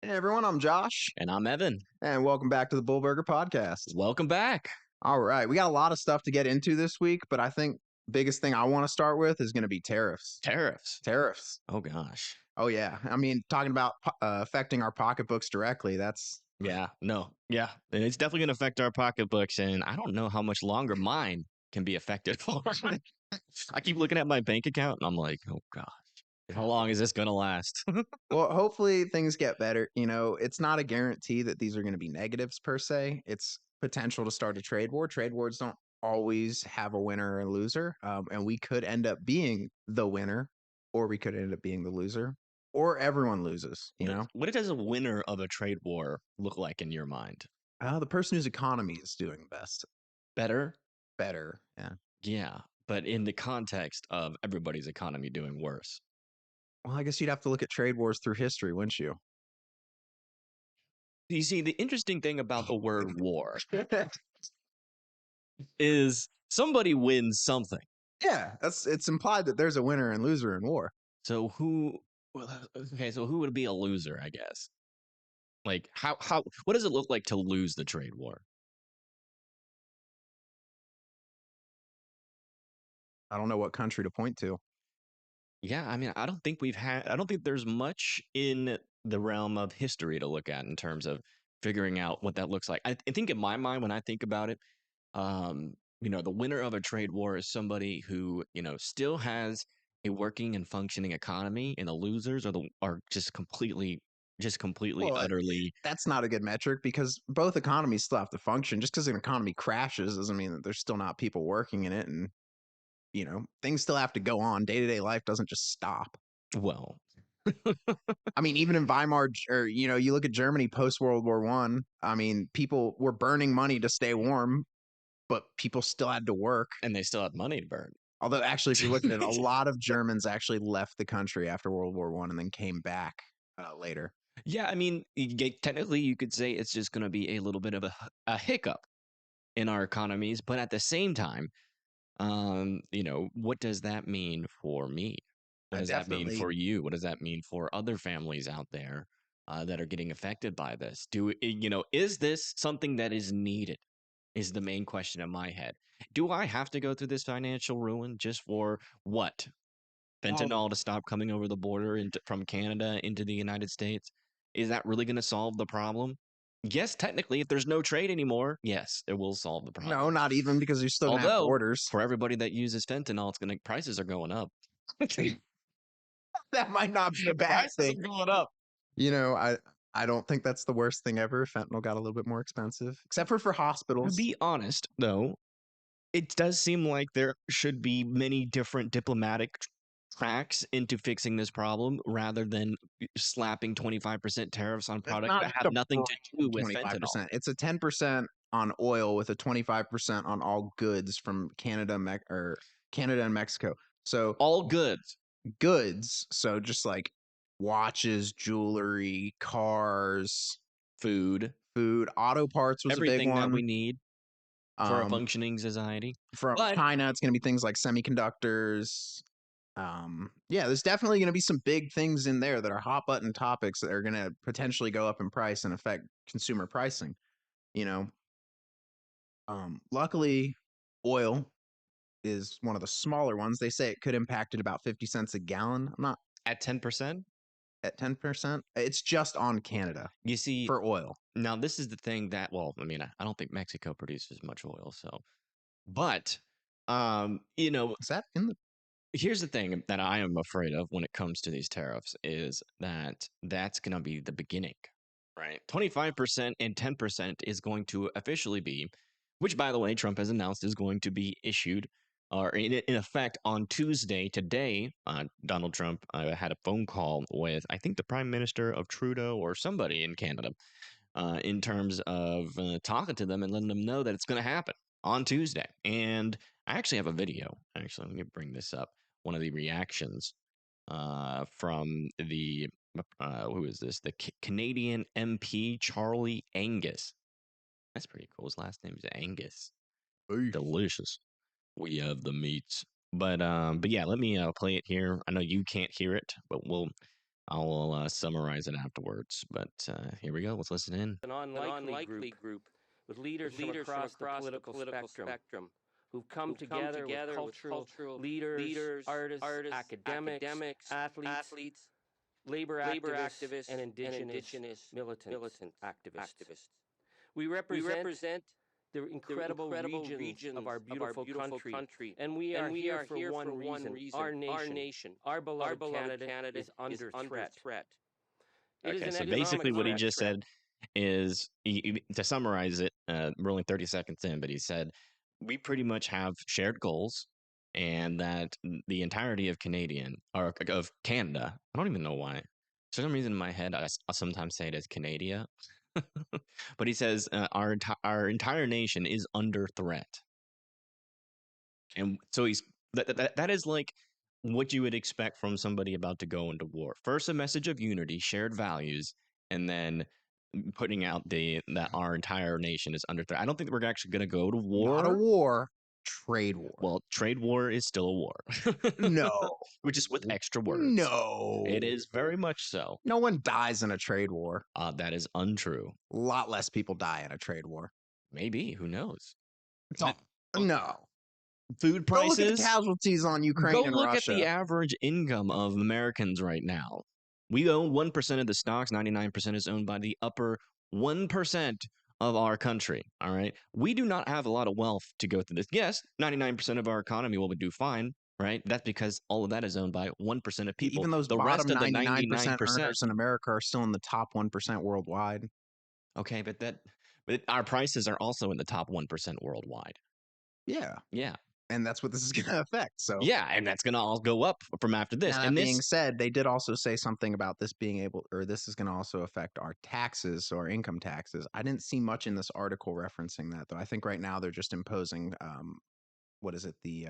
Hey everyone, I'm Josh, And I'm Evan. and welcome back to the Bulburger Podcast. Welcome back. All right, we got a lot of stuff to get into this week, but I think biggest thing I want to start with is going to be tariffs. Tariffs. Tariffs. Oh gosh. Oh yeah, I mean talking about affecting our pocketbooks directly. That's Yeah. No. Yeah. And it's definitely going to affect our pocketbooks, and I don't know how much longer mine can be affected for. I keep looking at my bank account, and I'm like, oh gosh, how long is this going to last? well, hopefully things get better. You know, it's not a guarantee that these are going to be negatives per se. It's potential to start a trade war. Trade wars don't always have a winner and loser, and we could end up being the winner, or we could end up being the loser, or everyone loses. You know, What does a winner of a trade war look like in your mind? the person whose economy is doing best, Better? better. Yeah. Yeah. But in the context of everybody's economy doing worse. Well, I guess you'd have to look at trade wars through history, wouldn't you? You see, the interesting thing about the word war is somebody wins something. Yeah, it's implied that there's a winner and loser in war. So who? Well, okay. So who would be a loser? I guess. Like how? What does it look like to lose the trade war? I don't know what country to point to. Yeah, I mean, I don't think we've had. I don't think there's much in the realm of history to look at in terms of figuring out what that looks like. I think in my mind, when I think about it, the winner of a trade war is somebody who still has a working and functioning economy, and the losers are just completely, Well, utterly. that's not a good metric because both economies still have to function. Just because an economy crashes doesn't mean that there's still not people working in it, and things still have to go on. Day to day life doesn't just stop. Well, I mean, even in Weimar, or you look at Germany post World War One. I mean, people were burning money to stay warm, but people still had to work. and they still have money to burn. Although, actually, if you look at it, a lot of Germans actually left the country after World War One and then came back later. Yeah, I mean, technically, you could say it's just going to be a little bit of a hiccup in our economies, but at the same time, what does that mean for me? What does that mean Definitely. for you? What does that mean for other families out there that are getting affected by this? Is this something that is needed? Is the main question in my head. Do I have to go through this financial ruin just for what? Well, Fentanyl to stop coming over the border from Canada into the United States? Is that really going to solve the problem? Yes, technically, if there's no trade anymore, yes, it will solve the no, problem. not even because you're still gonna have Although, borders. for everybody that uses fentanyl, prices are going up. That might not be a bad Prices thing. are going up. I don't think that's the worst thing ever. Fentanyl got a little bit more expensive, except for To hospitals. be honest, though, it does seem like there should be many different diplomatic tracks into fixing this problem rather than slapping 25% tariffs on It's products not that just have a nothing to do with fentanyl. 25%. It's a 10% on oil with a 25% on all goods from Canada and Mexico. So All goods, goods, so just like watches, jewelry, cars, food, food, auto parts was a big everything that we one. need for a Um, functioning society. from But China, it's going to be things like semiconductors. Yeah, there's definitely going to be some big things in there that are hot button topics that are going to potentially go up in price and affect consumer pricing. You know, luckily, oil is one of the smaller ones. They say it could impact it about 50 cents a gallon. I'm not at 10%, at 10%. It's just on Canada you see, for oil. now this is the thing that, well, I mean, I don't think Mexico produces much oil, so, but, um, you know, Is that in the here's the thing that I am afraid of when it comes to these tariffs is that that's going to be the beginning, right? 25% and 10% is going to officially be, which by the way, Trump has announced is going to be issued or in effect on Tuesday. Today, Donald Trump had a phone call with, I think, the Prime Minister of Trudeau or somebody in Canada in terms of talking to them and letting them know that it's going to happen on Tuesday. And I actually have a video. Actually, let me bring this up. One of the reactions from the who is this? The Canadian MP Charlie Angus. That's pretty cool. His last name is Angus. Delicious. We have the meats. But yeah, let me play it here. I know you can't hear it, but I'll summarize it afterwards. But here we go. Let's listen in. An unlikely group with leaders from across the political spectrum who've come together with cultural leaders, artists, academics, athletes, labor activists, and indigenous militant activists. We represent the incredible regions of our beautiful country, and we are here for one reason: our nation, our beloved Canada, is under threat. It is Okay, an so economic basically what he threat. just said is, to summarize it, we're only 30 seconds in, but he said, we pretty much have shared goals, and that the entirety of Canadian, or of Canada, I don't even know why. For some reason in my head, I sometimes say it as Canada. But he says, our entire nation is under threat. And so that is like what you would expect from somebody about to go into war. First, a message of unity, shared values, and then putting out that our entire nation is under threat. I don't think we're actually going to go to Not a war. war, trade war. Well, trade war is still a war. No. Which is with extra words. No. It is very much so. No one dies in a trade war. That is untrue. A lot less people die in a trade war. Maybe. Who knows? No. Food Go look at the prices. casualties on Ukraine Go and look Russia. at the average income of Americans right now. We own 1% of the stocks. 99% is owned by the upper 1% of our country. All right. We do not have a lot of wealth to go through this. Yes, 99% of our economy will do fine, right? That's because all of that is owned by 1% of people. Even those the bottom rest of the 99% 99%. earners in America are still in the top 1% worldwide. Okay, but our prices are also in the top 1% worldwide. Yeah. Yeah. And that's what this is going to affect. So yeah, and that's going to all go up from after this. Now, that being said, they did also say something about this being able, or this is going to also affect our taxes or income taxes. I didn't see much in this article referencing that, though. I think right now they're just imposing, what is it, the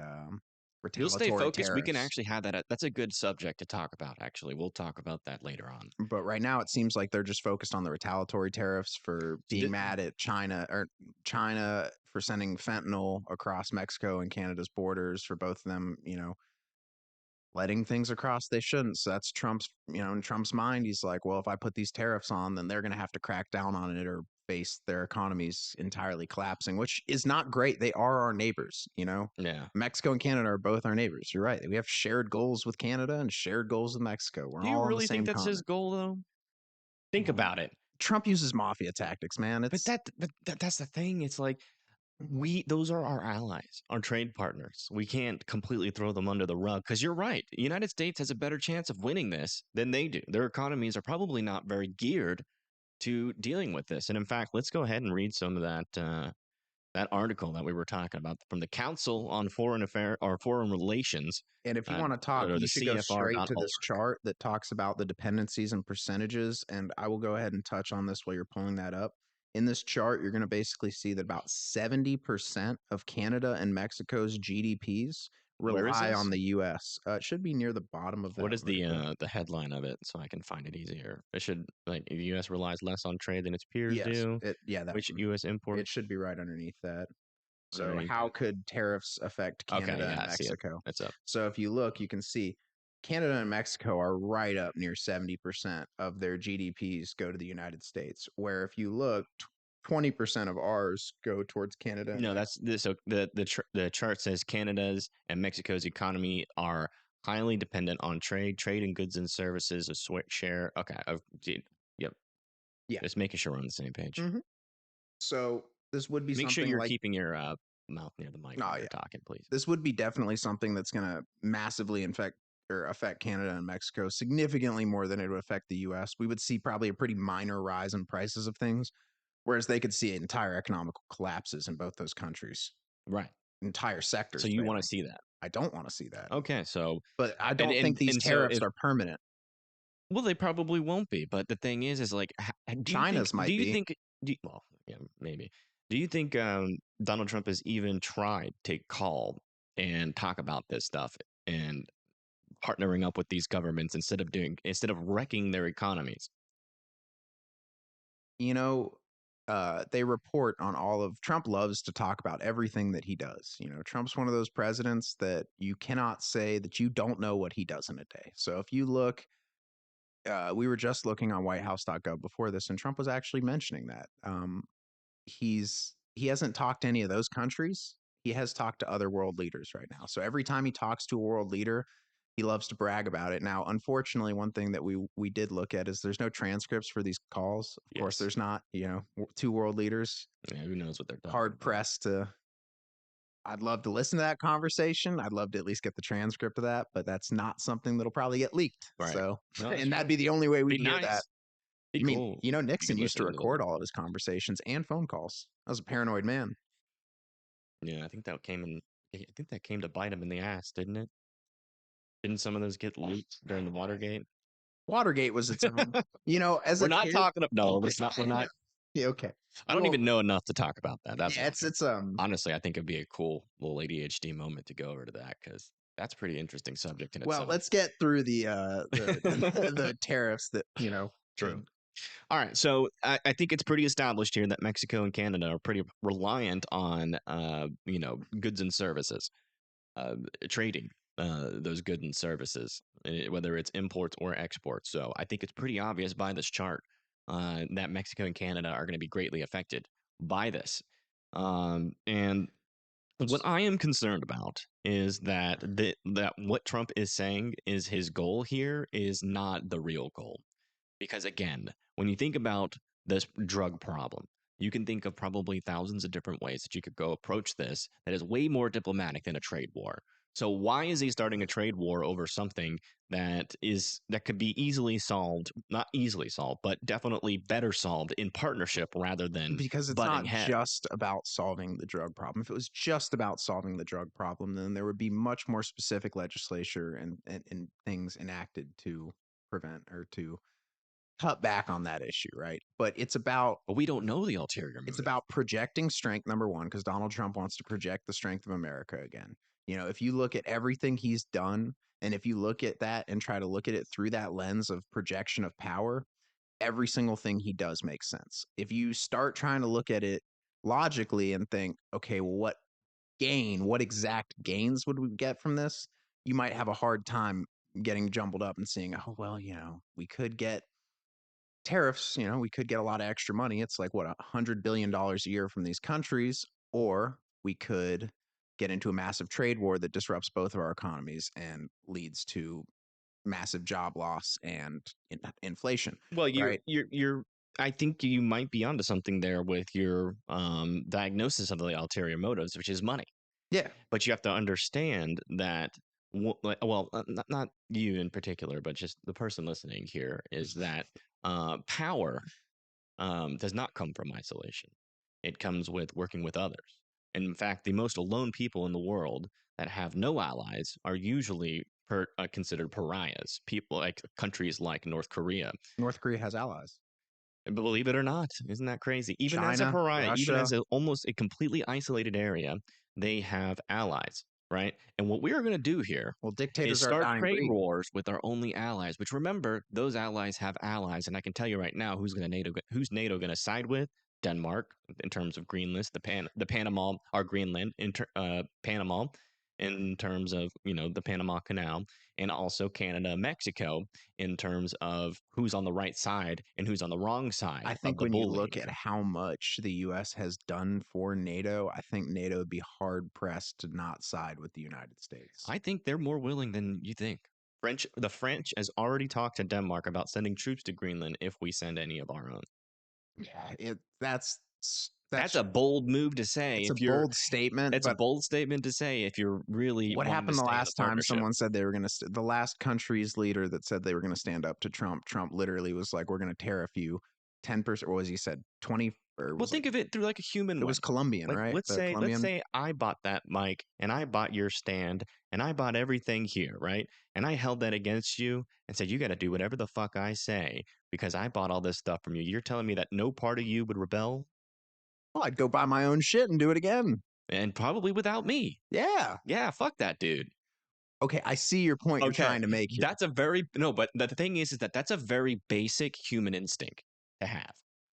You'll stay retaliatory focused. We can tariffs. actually have that. That's a good subject to talk about, actually. We'll talk about that later on. But right now, it seems like they're just focused on the retaliatory tariffs for being mad at China for sending fentanyl across Mexico and Canada's borders, for both of them, letting things across they shouldn't. So that's Trump's, in Trump's mind, he's like, well, if I put these tariffs on, then they're going to have to crack down on it or face their economies entirely collapsing, which is not great. They are our neighbors, Yeah. Mexico and Canada are both our neighbors. You're right. We have shared goals with Canada and shared goals with Mexico. We're Do you all really on the same think that's continent. his goal, though? Think about it. Trump uses mafia tactics, man. But that's the thing. It's like, those are our allies, our trade partners. We can't completely throw them under the rug, because you're right. The United States has a better chance of winning this than they do. Their economies are probably not very geared to dealing with this. And in fact, let's go ahead and read some of that article that we were talking about from the Council on Foreign Affairs or Foreign Relations. And if you want to talk, or you the should go straight to this CFR.org. chart that talks about the dependencies and percentages. And I will go ahead and touch on this while you're pulling that up. In this chart, you're going to basically see that about 70% of Canada and Mexico's GDPs rely on the U.S. It should be near the bottom of that. What is the headline of it, so I can find it easier? It should, like, the U.S. relies less on trade than its peers do. Which U.S. imports? It should be right underneath that. So how could tariffs affect Canada and Mexico? That's up. So if you look, you can see Canada and Mexico are right up near 70% of their GDPs go to the United States, where if you look, 20% of ours go towards Canada. No, that's this. So the chart says Canada's and Mexico's economy are highly dependent on trade in goods and services, a share. Okay, yep. Yeah, just making sure we're on the same page. Mm-hmm. So this would be make something sure you're like, keeping your mouth near the mic while you're talking, please. This would be definitely something that's going to massively affect Canada and Mexico significantly more than it would affect the U.S. We would see probably a pretty minor rise in prices of things, whereas they could see entire economical collapses in both those countries. Right. Entire sectors. So you want to see that? I don't want to see that. Okay, so but I don't think these tariffs are permanent. Well, they probably won't be. But the thing is like, China's might be. Well, yeah, maybe. Do you think Donald Trump has even tried to call and talk about this stuff and partnering up with these governments instead of wrecking their economies? They report on all of Trump loves to talk about everything that he does. Trump's one of those presidents that you cannot say that you don't know what he does in a day. So if you look, we were just looking on whitehouse.gov before this, and Trump was actually mentioning that. He hasn't talked to any of those countries. He has talked to other world leaders right now. So every time he talks to a world leader, he loves to brag about it. Now, unfortunately, one thing that we did look at is there's no transcripts for these calls. Of course, there's not. Two world leaders. Yeah, who knows what they're talking hard about. pressed to. I'd love to listen to that conversation. I'd love to at least get the transcript of that, but that's not something that'll probably get leaked. Right. So, No, and that'd be the only way we'd hear nice. that. Be I mean, cool. Nixon used to record all of his conversations and phone calls. I was a paranoid man. Yeah, I think that came to bite him in the ass, didn't it? Didn't some of those get leaked during the Watergate? Watergate was its own. As we're not talking. No, it's not. We're not. Yeah, okay. I don't even know enough to talk about that. That's it's honestly, I think it'd be a cool little ADHD moment to go over to that because that's a pretty interesting subject in itself. Well, let's get through the the tariffs that True. All right, so I think it's pretty established here that Mexico and Canada are pretty reliant on goods and services, trading those goods and services, whether it's imports or exports. So I think it's pretty obvious by this chart that Mexico and Canada are going to be greatly affected by this. And what I am concerned about is that that what Trump is saying is his goal here is not the real goal. Because again, when you think about this drug problem, you can think of probably thousands of different ways that you could go approach this that is way more diplomatic than a trade war. So why is he starting a trade war over something that could be easily solved, not easily solved, but definitely better solved in partnership rather than because it's not just about solving the drug problem. If it was just about solving the drug problem, then there would be much more specific legislation and things enacted to prevent or to cut back on that issue, right? But it's about. But we don't know the ulterior motive. It's about projecting strength, number one, because Donald Trump wants to project the strength of America again. If you look at everything he's done, and if you look at that and try to look at it through that lens of projection of power, every single thing he does makes sense. If you start trying to look at it logically and think, okay, well, what exact gains would we get from this? You might have a hard time getting jumbled up and seeing, oh, well, we could get tariffs, we could get a lot of extra money. It's like $100 billion a year from these countries, or we could get into a massive trade war that disrupts both of our economies and leads to massive job loss and inflation. Well, I think you might be onto something there with your diagnosis of the ulterior motives, which is money. Yeah, but you have to understand that. Well, not you in particular, but just the person listening here is that power does not come from isolation. It comes with working with others. And in fact, the most alone people in the world that have no allies are usually considered pariahs. People like countries like North Korea. North Korea has allies. Believe it or not, isn't that crazy? Even China, as a pariah, Russia. even as almost a completely isolated area, they have allies, right? And what we are going to do here dictators is are start trade wars with our only allies. Which remember, those allies have allies, and I can tell you right now who's NATO going to side with? Denmark in terms of green list, the Panama or Greenland Panama in terms of the Panama Canal, and also Canada, Mexico in terms of who's on the right side and who's on the wrong side. I think when you look at how much the U.S. has done for NATO, I think NATO would be hard pressed to not side with the United States. I think they're more willing than you think. The French has already talked to Denmark about sending troops to Greenland if we send any of our own. Yeah, that's a bold move to say. It's a bold statement. It's a bold statement to say if you're really. What happened the last time someone said they were going to? The last country's leader that said they were going to stand up to Trump. Trump literally was like, "We're going to tariff you 10%." Or was he said 20? Well, think of it through like a human. It was Colombian, right? Let's say I bought that mic and I bought your stand and I bought everything here, right? And I held that against you and said, you got to do whatever the fuck I say because I bought all this stuff from you. You're telling me that no part of you would rebel? Well, I'd go buy my own shit and do it again. And probably without me. Yeah. Yeah, fuck that dude. Okay, I see your point you're trying to make here. But the thing is that that's a very basic human instinct to have,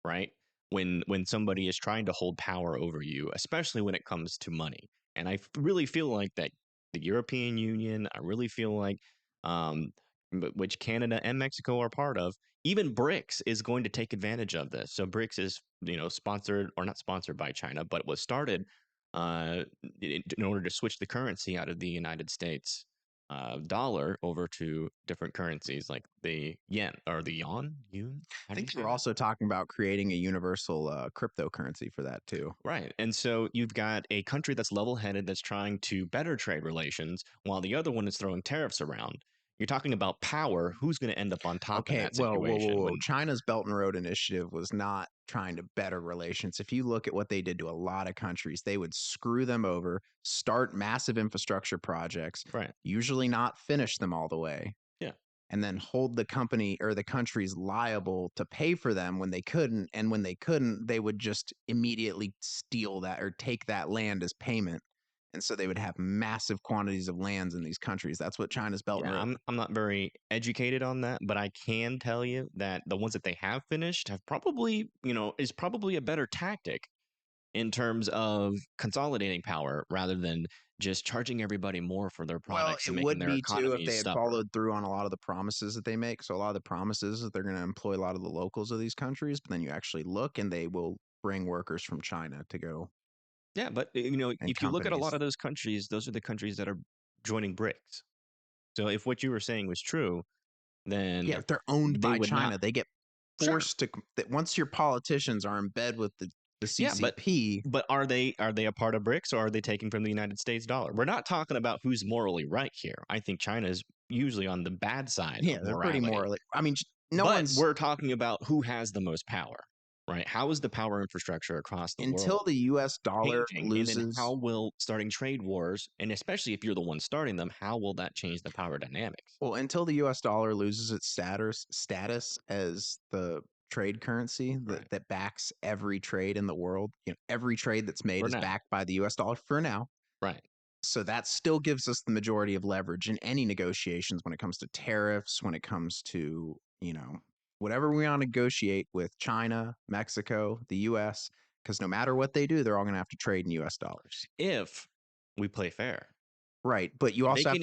right? When somebody is trying to hold power over you, especially when it comes to money. And I really feel like that the European Union, I really feel like which Canada and Mexico are part of. Even BRICS is going to take advantage of this. So BRICS is, sponsored or not sponsored by China, but it was started in order to switch the currency out of the United States dollar over to different currencies like the yen or the yuan. I think we're also talking about creating a universal cryptocurrency for that too. Right. And so you've got a country that's level-headed that's trying to better trade relations while the other one is throwing tariffs around. You're talking about power. Who's going to end up on top of that situation? Whoa. China's Belt and Road Initiative was not trying to better relations. If you look at what they did to a lot of countries, they would screw them over, start massive infrastructure projects, Right. usually not finish them all the way. Yeah. And then hold the company or the countries liable to pay for them when they couldn't. And when they couldn't, they would just immediately steal that or take that land as payment. And so they would have massive quantities of lands in these countries. That's what China's Belt and Road. I'm not very educated on that, but I can tell you that the ones that they have finished have probably, is probably a better tactic in terms of consolidating power rather than just charging everybody more for their products and making their economies Well, it would be too if they had suffer. followed through on a lot of the promises that they make. So a lot of the promises that they're going to employ a lot of the locals of these countries, but then you actually look and they will bring workers from China to go. Yeah, but if you look at a lot of those countries, those are the countries that are joining BRICS. So if what you were saying was true, then if they're owned by China, they get forced to. That once your politicians are in bed with the CCP. Yeah, but are they a part of BRICS or are they taking from the United States dollar? We're not talking about who's morally right here. I think China is usually on the bad side. Yeah, they're pretty morally. I mean, we're talking about who has the most power. Right? How is the power infrastructure across the world? Until the U.S. dollar loses, and then how will starting trade wars, and especially if you're the one starting them, how will that change the power dynamics? Well, until the U.S. dollar loses its status as the trade currency that backs every trade in the world, every trade that's made is backed by the U.S. dollar for now. Right. So that still gives us the majority of leverage in any negotiations when it comes to tariffs, when it comes to whatever we want to negotiate with China, Mexico, the U.S., because no matter what they do, they're all going to have to trade in U.S. dollars. If we play fair. Right. But you also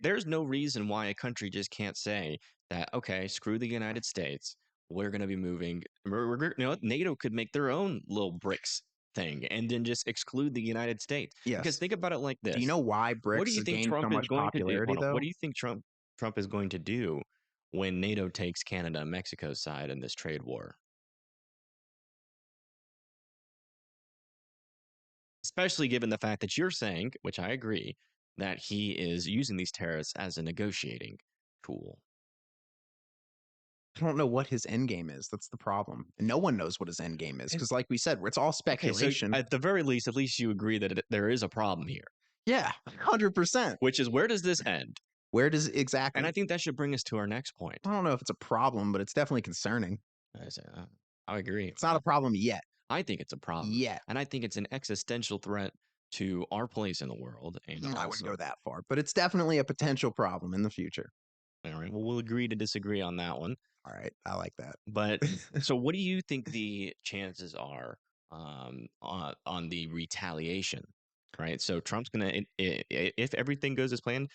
there's no reason why a country just can't say that, okay, screw the United States. We're going to be moving. NATO could make their own little BRICS thing and then just exclude the United States. Yes. Because think about it like this. Do you know why BRICS has gained so much popularity, though? What do you think Trump is going to do when NATO takes Canada and Mexico's side in this trade war? Especially given the fact that you're saying, which I agree, that he is using these tariffs as a negotiating tool. I don't know what his end game is. That's the problem. And no one knows what his end game is because, like we said, it's all speculation. Okay, so at the very least, at least you agree that there is a problem here. Yeah, 100%. Which is, where does this end? Where does it exactly? And I think that should bring us to our next point. I don't know if it's a problem, but it's definitely concerning. I agree. It's not a problem yet. I think it's a problem. Yet. And I think it's an existential threat to our place in the world. And I wouldn't go that far, but it's definitely a potential problem in the future. All right. Well, we'll agree to disagree on that one. All right. I like that. But so what do you think the chances are on the retaliation? Right. So Trump's going to, if everything goes as planned.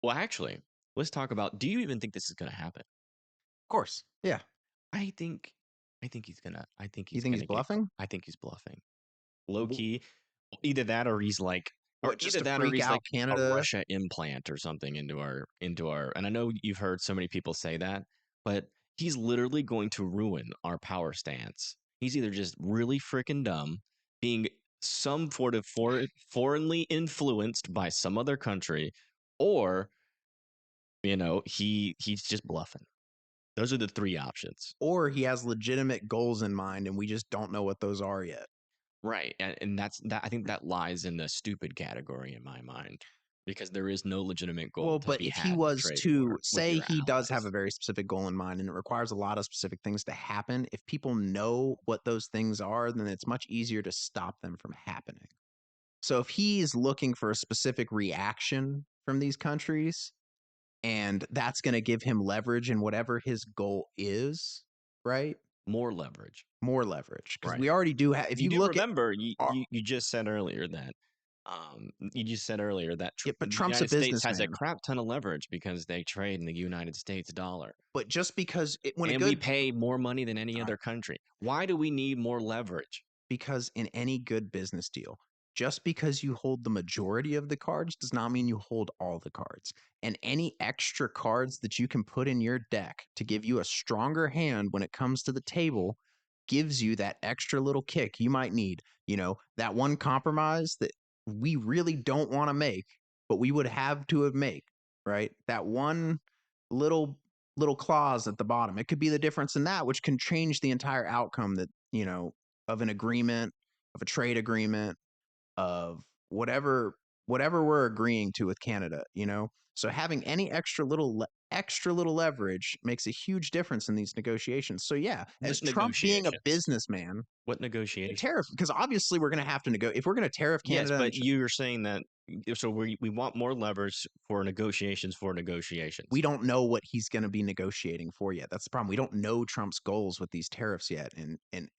Well, actually, let's talk about, do you even think this is going to happen? Of course. Yeah. I think he's gonna. You think he's bluffing? I think he's bluffing. Low key, either that or he's like, either that or he's like Canada, a Russia implant or something into our. And I know you've heard so many people say that, but he's literally going to ruin our power stance. He's either just really freaking dumb, being some sort of foreignly influenced by some other country, or he's just bluffing. Those are the three options. Or he has legitimate goals in mind, and we just don't know what those are yet. Right, and that's that. I think that lies in the stupid category in my mind, because there is no legitimate goal. Well, but if he was to say he does have a very specific goal in mind, and it requires a lot of specific things to happen, if people know what those things are, then it's much easier to stop them from happening. So if he's looking for a specific reaction from these countries, and that's going to give him leverage in whatever his goal is, right? More leverage. Because we already do have. If you look remember, you just said earlier that You just said earlier that Yeah, but the Trump's a United States has a businessman. crap ton of leverage because they trade in the United States dollar. But just because And we pay more money than any other country. Why do we need more leverage? Because in any good business deal, just because you hold the majority of the cards does not mean you hold all the cards. And any extra cards that you can put in your deck to give you a stronger hand when it comes to the table gives you that extra little kick you might need. That one compromise that we really don't want to make, but we would have to have made, right? That one little clause at the bottom. It could be the difference in that, which can change the entire outcome of an agreement, of a trade agreement, of whatever we're agreeing to with Canada. So having any extra little leverage makes a huge difference in these negotiations. So yeah, as Trump being a businessman, what negotiation? Tariff, because obviously we're going to have to negotiate if we're going to tariff Canada. Yes, but you're saying that. So we want more leverage for negotiations. We don't know what he's going to be negotiating for yet. That's the problem. We don't know Trump's goals with these tariffs yet, and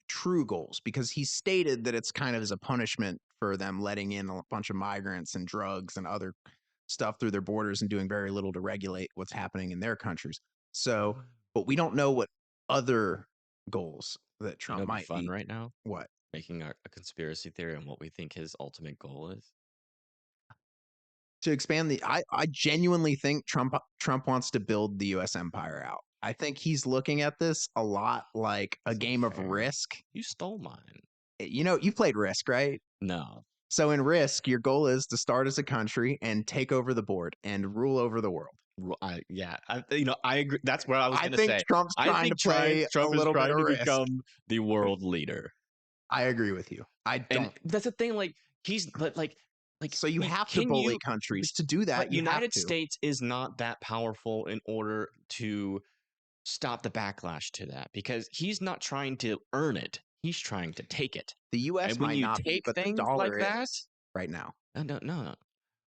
true goals, because he stated that it's kind of as a punishment for them letting in a bunch of migrants and drugs and other stuff through their borders and doing very little to regulate what's happening in their countries. So, but we don't know what other goals that Trump might be be. Right now. What? Making a conspiracy theory on what we think his ultimate goal is. To expand I genuinely think Trump wants to build the U.S. empire out. I think he's looking at this a lot like a game of Risk. You stole mine. You played Risk, right? No. So in Risk, your goal is to start as a country and take over the board and rule over the world. I agree. That's what I was going to say. Trump's trying to play Trump a little is trying bit of to Risk. become the world leader. I agree with you. I don't. And that's the thing. So you have to bully countries to do that. But United States is not that powerful in order to stop the backlash to that, because he's not trying to earn it. He's trying to take it. The U.S. might not be, but the dollar is right now. No.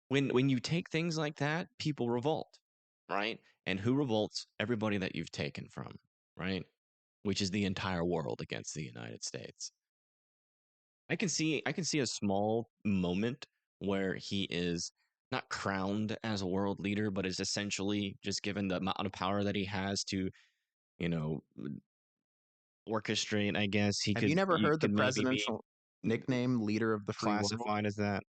When you take things like that, people revolt, right? And who revolts? Everybody that you've taken from, right? Which is the entire world against the United States. I can see a small moment where he is not crowned as a world leader, but is essentially just given the amount of power that he has to, orchestrate. I guess Have you never heard the presidential nickname "Leader of the Free World"? Classified as that.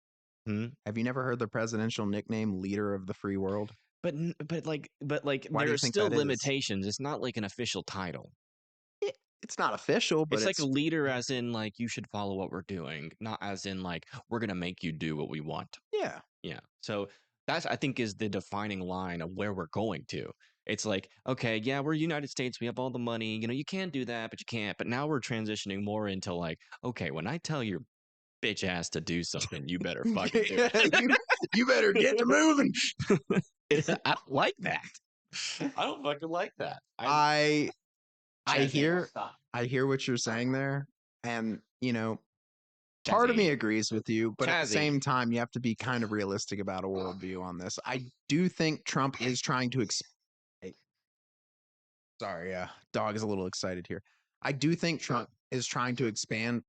Have you never heard the presidential nickname "Leader of the Free World"? But there are still limitations. It's not like an official title. It's not official, but it's like a leader, as in like you should follow what we're doing, not as in like we're gonna make you do what we want. Yeah. So that's, I think, is the defining line of where we're going to. It's like, okay, yeah, we're United States, we have all the money, you can do that, but you can't. But now we're transitioning more into like, okay, when I tell your bitch ass to do something, you better fucking do it. you better get to moving. I don't like that. I don't fucking like that. I hear what you're saying there, and part of me agrees with you, but at the same time, you have to be kind of realistic about a worldview on this. I do think Trump is trying to Sorry, dog is a little excited here. I do think Trump is trying to expand.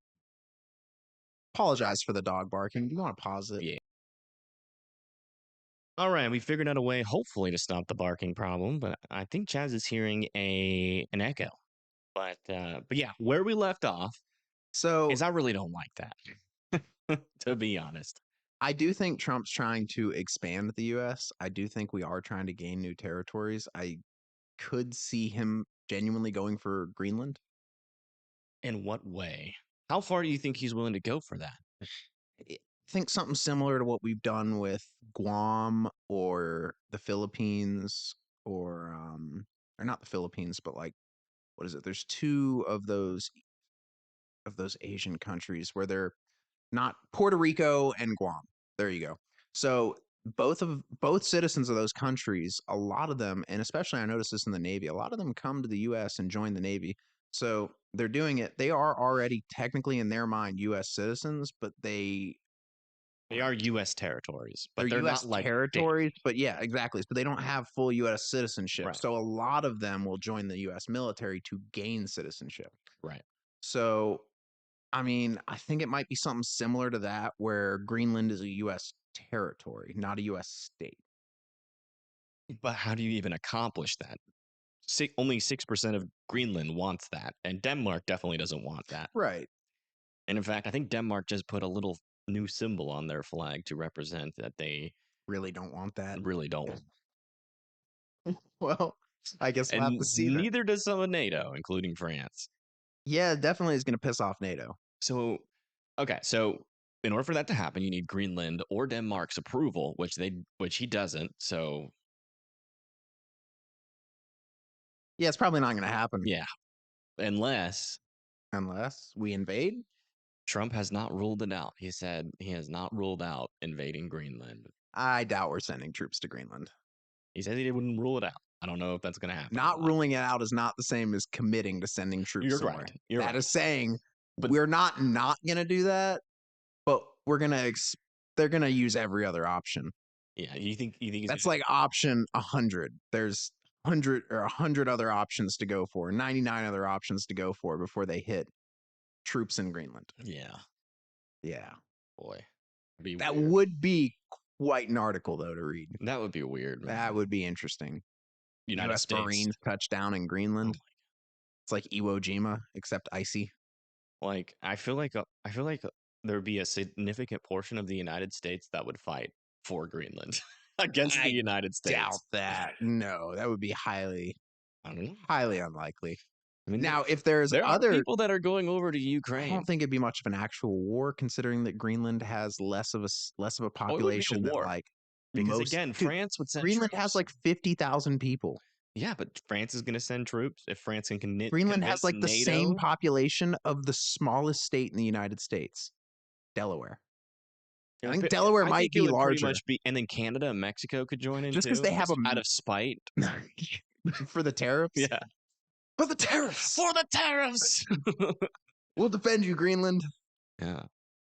Apologize for the dog barking. Do you want to pause it? Yeah. All right, we figured out a way, hopefully, to stop the barking problem, but I think Chaz is hearing an echo. But yeah, where we left off is I really don't like that, to be honest. I do think Trump's trying to expand the U.S. I do think we are trying to gain new territories. I could see him genuinely going for Greenland. In what way? How far do you think he's willing to go for that? I think something similar to what we've done with Guam or the Philippines, or not the Philippines, but like, what is it? There's two of those Asian countries where they're not, Puerto Rico and Guam. There you go. So both citizens of those countries, a lot of them, and especially I noticed this in the Navy, a lot of them come to the U.S. and join the Navy. So they're doing it. They are already technically in their mind U.S. citizens, but they are U.S. territories, but they're not like territories. But yeah, exactly. But they don't have full U.S. citizenship. Right. So a lot of them will join the U.S. military to gain citizenship. Right. So I mean, I think it might be something similar to that, where Greenland is a U.S. territory, not a U.S. state. But how do you even accomplish that? Only 6% of Greenland wants that, and Denmark definitely doesn't want that. Right. And in fact, I think Denmark just put a little new symbol on their flag to represent that they Really don't want that. really don't. Well, I guess we'll have And to see that. neither does some of NATO, including France. Yeah, definitely is going to piss off NATO. So, okay, so in order for that to happen, you need Greenland or Denmark's approval, which he doesn't. So, Yeah, it's probably not going to happen yeah, unless we invade. Trump has not ruled it out. He said he has not ruled out invading Greenland. I doubt we're sending troops to Greenland. He said he wouldn't rule it out. I don't know if that's going to happen. Not ruling it out is not the same as committing to sending troops You're somewhere. right. You're That right. is saying But- we're not going to do that, but we're going to they're going to use every other option. Yeah, you think That's like option 100. There's 100 other options to go for, 99 other options to go for before they hit troops in Greenland. Yeah. Yeah. Boy. That would be quite an article, though, to read. That would be weird, man. That would be interesting. United US States. Marines touchdown in Greenland. It's like Iwo Jima, except icy. Like I feel like there would be a significant portion of the United States that would fight for Greenland against the United States. Doubt that. No, that would be highly I don't know. highly unlikely. I mean, Now, if there are other people that are going over to I Ukraine. don't think it'd be much of an actual war, considering that Greenland has less of a population than war. like Because most. again, France would send Greenland troops. has like 50,000 people. Yeah, but France is going to send troops if France can Greenland has like the NATO. same population of the smallest state in the United States, Delaware. I think Delaware might be larger. And then Canada and Mexico could join in Just because too, they have out of spite. For the tariffs. Yeah, For the tariffs. for the tariffs. We'll defend you, Greenland. Yeah.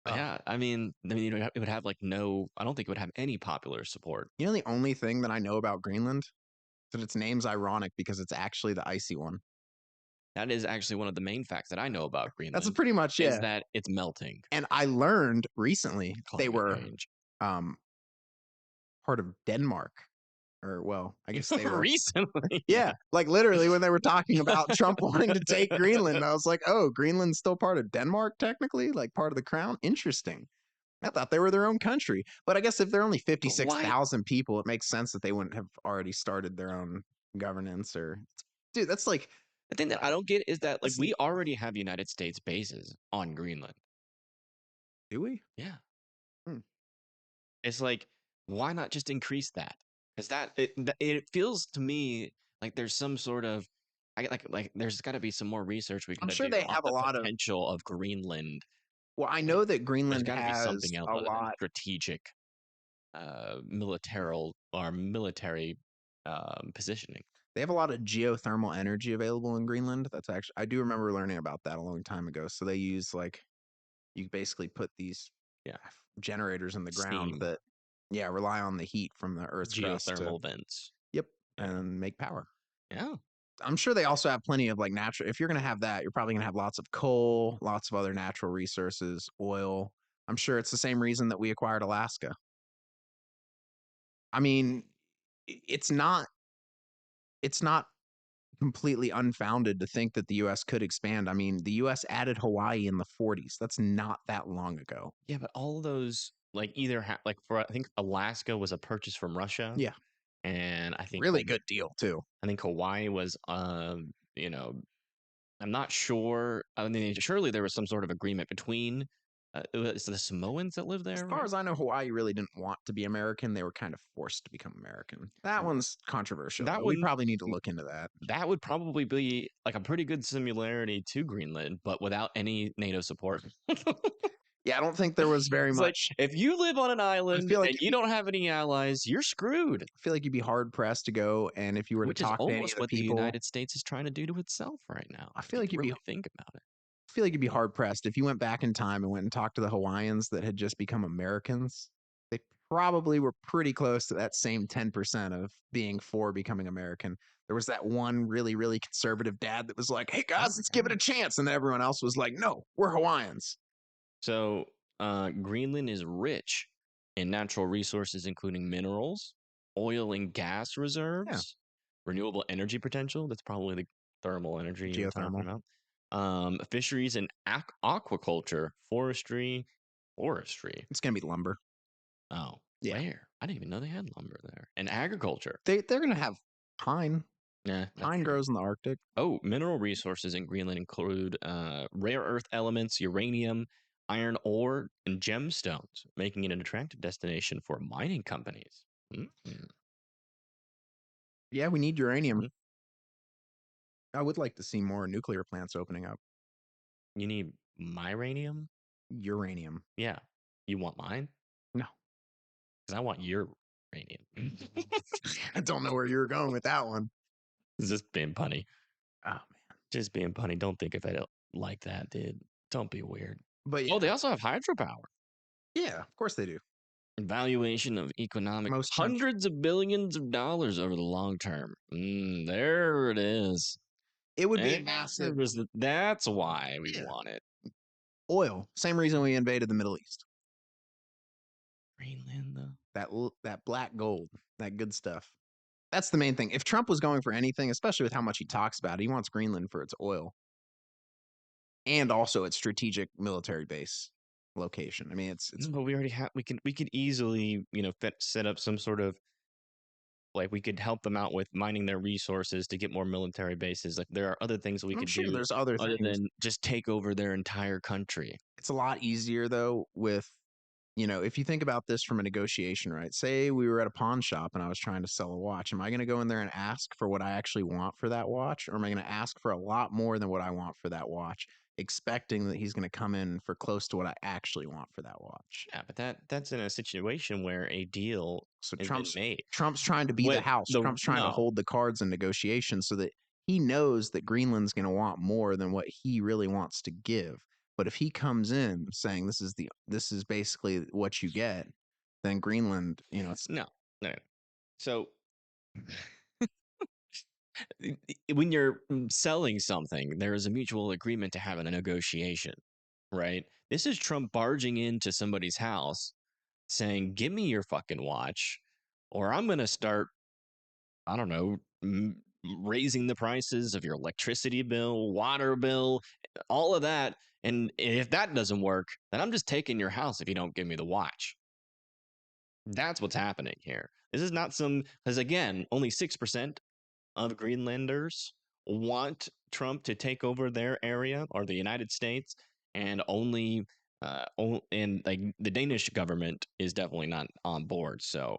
Oh. Yeah, I mean, it would have like no. I don't think it would have any popular support. You know, the only thing that I know about Greenland is that its name's ironic because it's actually the icy one. That is actually one of the main facts that I know about Greenland. That's pretty much is that it's melting. And I learned recently they were part of Denmark. Or, well, I guess they were. Recently. Yeah, like literally when they were talking about Trump wanting to take Greenland, I was like, oh, Greenland's still part of Denmark, technically? Like part of the crown? Interesting. I thought they were their own country. But I guess if they're only 56,000 people, it makes sense that they wouldn't have already started their own governance. Or, dude, that's like. The thing that I don't get is that like we already have United States bases on Greenland. Do we? Yeah. It's like, why not just increase that? Because it feels to me like there's some sort of like there's got to be some more research we can. I'm sure they have a lot of potential of Greenland. Well, I know that Greenland There's got to be something else a lot strategic, military positioning. They have a lot of geothermal energy available in Greenland. That's actually I do remember learning about that a long time ago. So they use like you basically put these generators in the ground that rely on the heat from the Earth's geothermal vents. Yep, and make power. Yeah. I'm sure they also have plenty of like natural. If you're going to have that, you're probably going to have lots of coal, lots of other natural resources, oil. I'm sure it's the same reason that we acquired Alaska. I mean, it's not completely unfounded to think that the U.S. could expand. I mean, the U.S. added Hawaii in the 40s. That's not that long ago. Yeah, but all of those like I think Alaska was a purchase from Russia. Yeah. And I think really good deal too. I think Hawaii was, I'm not sure. I mean, surely there was some sort of agreement between it's the Samoans that live there. As far as I know, Hawaii really didn't want to be American. They were kind of forced to become American. That one's controversial. We probably need to look into that. That would probably be like a pretty good similarity to Greenland, but without any NATO support. Yeah, I don't think there was very much. Like, if you live on an island and you don't have any allies, you're screwed. I feel like you'd be hard pressed to go, and if you were to talk to any of the people, the United States is trying to do to itself right now. I feel like you'd really think about it. I feel like you'd be hard pressed if you went back in time and went and talked to the Hawaiians that had just become Americans. They probably were pretty close to that same 10% of being for becoming American. There was that one really, really conservative dad that was like, hey, guys, let's give it a chance. And then everyone else was like, no, we're Hawaiians. So Greenland is rich in natural resources, including minerals, oil and gas reserves, renewable energy potential. That's probably the thermal energy you're talking about. Fisheries and aquaculture, forestry. It's going to be lumber. Oh, yeah. Where? I didn't even know they had lumber there. And agriculture. They're going to have pine. Yeah, pine grows in the Arctic. Oh, mineral resources in Greenland include rare earth elements, uranium, iron ore, and gemstones, making it an attractive destination for mining companies. Mm-hmm. Yeah, we need uranium. Mm-hmm. I would like to see more nuclear plants opening up. You need myranium? Uranium. Yeah. You want mine? No. Because I want your uranium. I don't know where you were going with that one. It's just being punny. Oh, man. Just being punny. Don't think of it like that, dude. Don't be weird. But yeah. Oh, they also have hydropower. Yeah, of course they do. Valuation of economic hundreds of billions of dollars over the long term. There it is. It would be massive. That's why we want it. Oil. Same reason we invaded the Middle East. Greenland, though. That black gold. That good stuff. That's the main thing. If Trump was going for anything, especially with how much he talks about it, he wants Greenland for its oil. And also its strategic military base location. I mean, it's but we already have. We could easily, set up some sort of, like, we could help them out with mining their resources to get more military bases. Like, there are other things that we could do. There's other things than just take over their entire country. It's a lot easier though with, if you think about this from a negotiation, right? Say we were at a pawn shop and I was trying to sell a watch. Am I going to go in there and ask for what I actually want for that watch? Or am I going to ask for a lot more than what I want for that watch, expecting that he's going to come in for close to what I actually want for that watch? Yeah, but that's in a situation where a deal has been made. Trump's trying to be the house. Trump's trying to hold the cards in negotiations so that he knows that Greenland's going to want more than what he really wants to give. But if he comes in saying this is basically what you get, then Greenland, it's no. So when you're selling something, there is a mutual agreement to have a negotiation, right? This is Trump barging into somebody's house saying, give me your fucking watch, or I'm going to start, I don't know, raising the prices of your electricity bill, water bill, all of that. And if that doesn't work, then I'm just taking your house if you don't give me the watch. That's what's happening here. This is not because again, only 6% of Greenlanders want Trump to take over their area or the United States, and the Danish government is definitely not on board. So,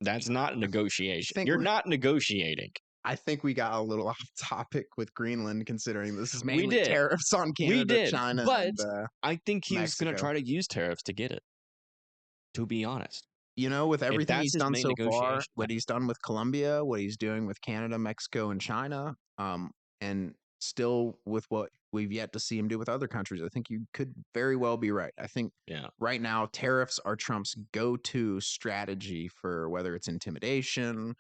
that's not a negotiation. You're not negotiating. I think we got a little off topic with Greenland, considering this is mainly tariffs on Canada, China, but and, I think he was going to try to use tariffs to get it. To be honest, with everything he's done so far, what he's done with Colombia, what he's doing with Canada, Mexico, and China, and still with what we've yet to see him do with other countries, I think you could very well be right. I think right now tariffs are Trump's go-to strategy for whether it's intimidation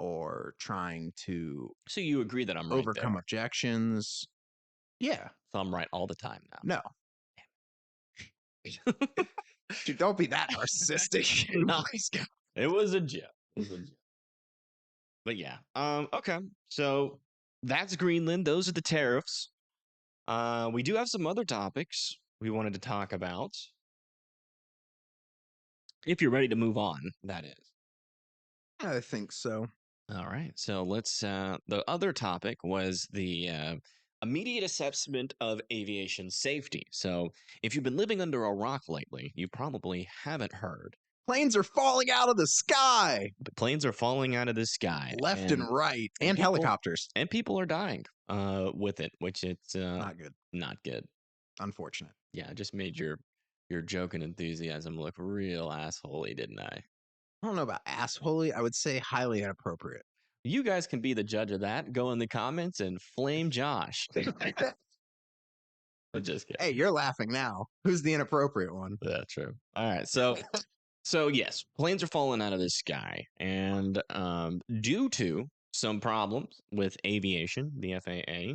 or trying to so you agree that I'm right overcome objections. Yeah. So I'm right all the time now. No. Dude, don't be that narcissistic. No, it was a joke. But yeah. Okay. So that's Greenland. Those are the tariffs. We do have some other topics we wanted to talk about. If you're ready to move on, that is. I think so. All right. So let's the other topic was the immediate assessment of aviation safety. So if you've been living under a rock lately, you probably haven't heard. Planes are falling out of the sky. The planes are falling out of the sky. Left and right. And helicopters. And people are dying with it, which it's not good. Not good. Unfortunate. Yeah, I just made your joke and enthusiasm look real assholey, didn't I? I don't know about assholey. I would say highly inappropriate. You guys can be the judge of that. Go in the comments and flame Josh. Just kidding. Hey, you're laughing now. Who's the inappropriate one? That's true. All right. So yes, planes are falling out of the sky. And due to some problems with aviation, the FAA,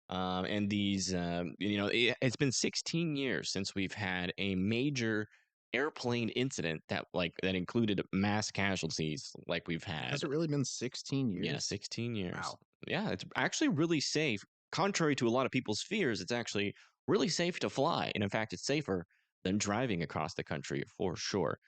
and these. It's been 16 years since we've had a major airplane incident that included mass casualties like we've had. Has it really been 16 years? Yeah, 16 years. Wow. Yeah, it's actually really safe. Contrary to a lot of people's fears, it's actually really safe to fly. And in fact, it's safer than driving across the country for sure.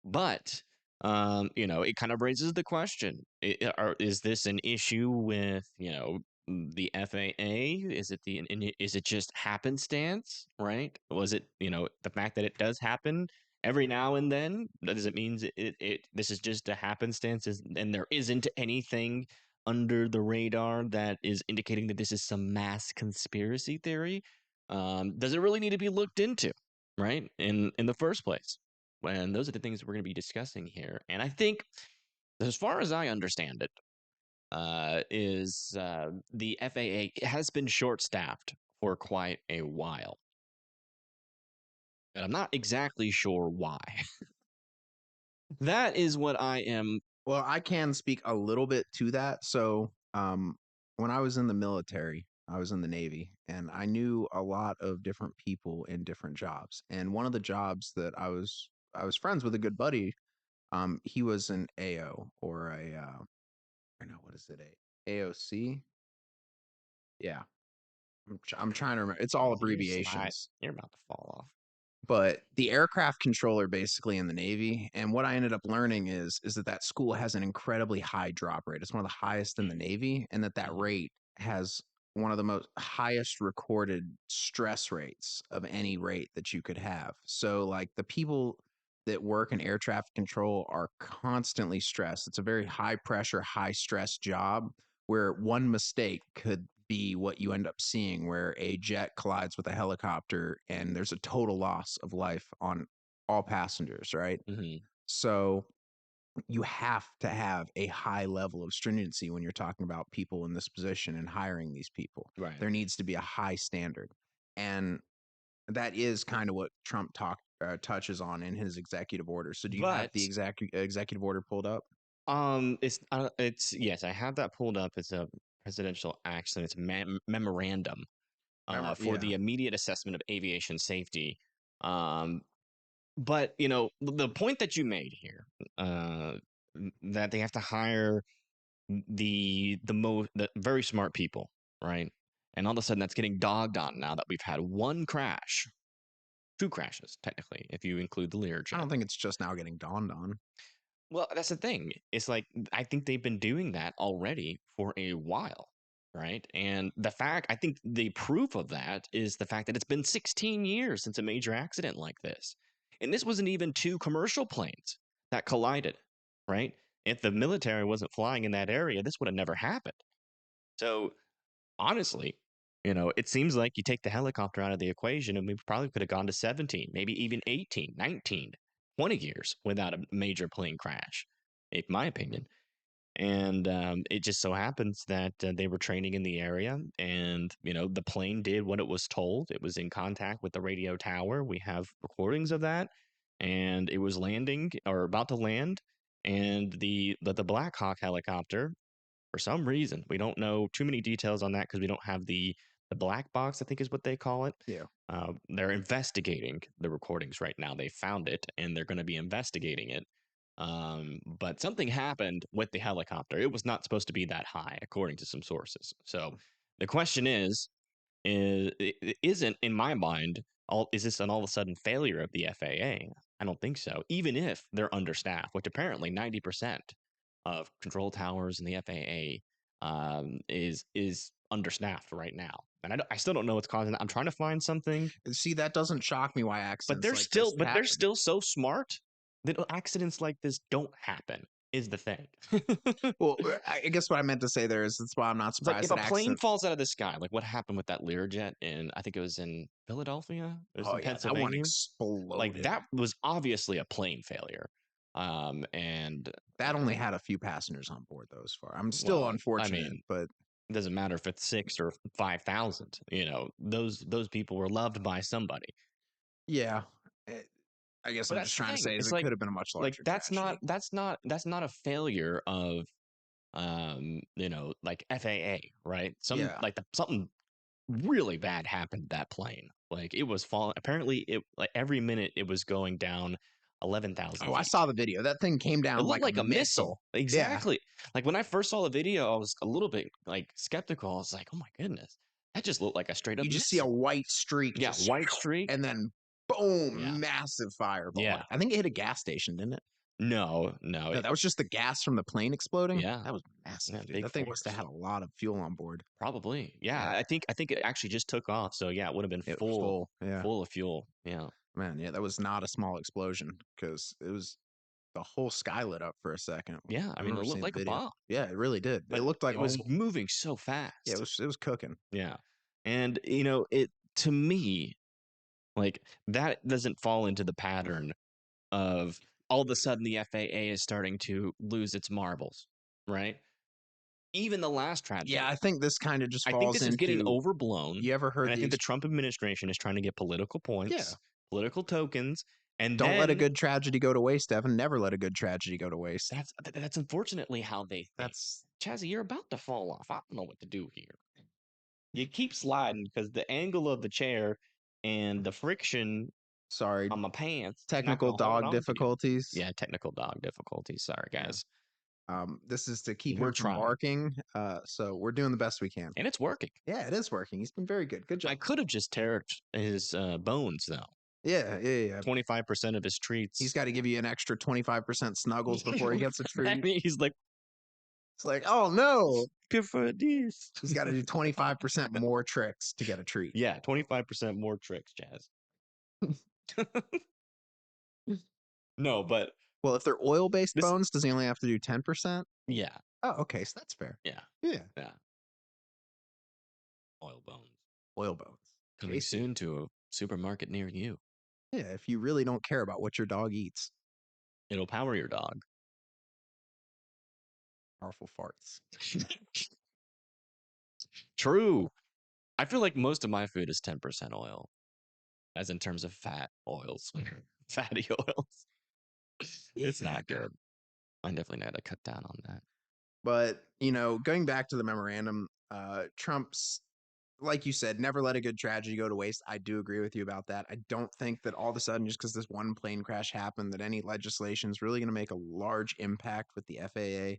But it kind of raises the question: is this an issue with the FAA? Is it just happenstance? Right? Was it the fact that it does happen every now and then? Does it mean this is just a happenstance, and there isn't anything under the radar that is indicating that this is some mass conspiracy theory? Does it really need to be looked into? Right? In the first place. And those are the things we're going to be discussing here. And I think, as far as I understand it, the FAA has been short-staffed for quite a while. And I'm not exactly sure why. That is what I am. Well, I can speak a little bit to that. So, when I was in the military, I was in the Navy, and I knew a lot of different people in different jobs. And one of the jobs that I was friends with a good buddy. He was an AO or I don't know, what is it? A AOC? Yeah, I'm trying to remember. It's all abbreviations. You're about to fall off. But the aircraft controller basically in the Navy, and what I ended up learning is that school has an incredibly high drop rate. It's one of the highest in the Navy, and that rate has one of the most highest recorded stress rates of any rate that you could have. So like the people that work in air traffic control are constantly stressed. It's a very high pressure, high stress job where one mistake could be what you end up seeing, where a jet collides with a helicopter and there's a total loss of life on all passengers, right? Mm-hmm. So you have to have a high level of stringency when you're talking about people in this position and hiring these people. Right. There needs to be a high standard. And that is kind of what Trump touches on in his executive order. So do you have the executive order pulled up? It's yes, I have that pulled up. It's a presidential action. It's memorandum for the immediate assessment of aviation safety. But the point that you made here, that they have to hire the very smart people, right? And all of a sudden, that's getting dogged on now that we've had one crash, two crashes technically, if you include the Learjet. I don't think it's just now getting dawned on. Well, that's the thing. It's like I think they've been doing that already for a while, right? And I think the proof of that is the fact that it's been 16 years since a major accident like this. And this wasn't even two commercial planes that collided, right? If the military wasn't flying in that area, this would have never happened. So, honestly, it seems like you take the helicopter out of the equation and we probably could have gone to 17, maybe even 18, 19, 20 years without a major plane crash, in my opinion. And it just so happens that they were training in the area and, the plane did what it was told. It was in contact with the radio tower. We have recordings of that. And it was landing or about to land. And the Black Hawk helicopter, for some reason, we don't know too many details on that because we don't have the black box, I think is what they call it. Yeah. They're investigating the recordings right now. They found it and they're going to be investigating it. But something happened with the helicopter. It was not supposed to be that high, according to some sources. So the question isn't in my mind, is this an all of a sudden failure of the FAA? I don't think so. Even if they're understaffed, which apparently 90% of control towers in the FAA is understaffed right now, and I still don't know what's causing that. I'm trying to find something. See, that doesn't shock me why accidents. But they're still so smart that accidents like this don't happen. Is the thing. Well, I guess what I meant to say there is that's why I'm not surprised. Like if a plane falls out of the sky, like what happened with that Learjet in, I think it was in Philadelphia, it was in Pennsylvania. That one exploded. Like that was obviously a plane failure. And that only had a few passengers on board though, as far. I'm still unfortunate, but it doesn't matter if it's 6 or 5,000. Those people were loved by somebody. Yeah. I guess I'm just trying to say it could have been a much larger. Like that's not a failure of like FAA, right? Yeah. Something really bad happened to that plane. Like it was falling. Apparently, it like every minute it was going down 11,000 Oh, I feet. saw the video. That thing came It down looked like like a a missile. missile. Yeah. Exactly. Like when I first saw the video, I was a little bit like skeptical. I was like, oh my goodness, that just looked like a straight up You just see a missile. white streak. Yeah, just white streak. and then boom, Yeah. massive fireball. Yeah. I think it hit a gas station, didn't it? No. No, that was just the gas from the plane exploding. Yeah. That was massive. Yeah, Dude. big That thing force. must have had a lot of fuel on board. Probably. Yeah. Yeah. I think it actually just took off. So yeah, it would have been Full. Yeah. full of fuel. Yeah. Man, yeah, that was not a small explosion because it was the whole sky lit up for a second. Yeah. I mean, it looked like a bomb. Yeah, it really did. But it looked like it was moving so fast. Yeah, it was cooking. Yeah. And it to me, like that doesn't fall into the pattern of all of a sudden the FAA is starting to lose its marbles, right? Even the last tragedy. Yeah, I think this kind of just I falls think this into is getting overblown. You ever heard and I think the Trump administration is trying to get political points, political tokens, and don't let a good tragedy go to waste, Evan. Never let a good tragedy go to waste. That's unfortunately how they think. That's Chazzy, you're about to fall off. I don't know what to do here. You keep sliding because the angle of the chair and the friction sorry on my pants. technical dog difficulties. Yeah, technical dog difficulties. Sorry, guys. This is to keep him from barking. So we're doing the best we can. And it's working. Yeah, it is working. He's been very good. Good job. I could have just teared his bones, though. Yeah. 25% of his treats. He's got to give you an extra 25% snuggles before he gets a treat. He's like, it's like, oh no. Good for this. He's got to do 25% more tricks to get a treat. Yeah, 25% more tricks, Jazz. No, but well, if they're oil-based bones, does he only have to do 10%? Yeah. Oh, okay, so that's fair. Yeah. Oil bones. Coming soon to a supermarket near you. Yeah, if you really don't care about what your dog eats. It'll power your dog. Powerful farts. True. I feel like most of my food is 10% oil, as in terms of fat oils, fatty oils. It's not good. I definitely got to cut down on that. But, going back to the memorandum, Trump's, like you said, never let a good tragedy go to waste. I do agree with you about that. I don't think that all of a sudden, just because this one plane crash happened, that any legislation is really going to make a large impact with the FAA.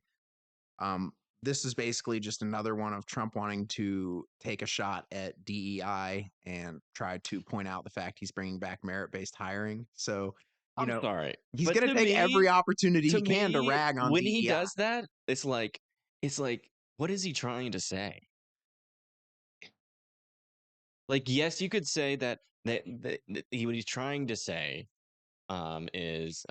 This is basically just another one of Trump wanting to take a shot at DEI and try to point out the fact he's bringing back merit-based hiring. So, I'm sorry. He's going to take every opportunity he can to rag on when DEI. He does that, it's like, what is he trying to say? Like, yes, you could say that what he's trying to say is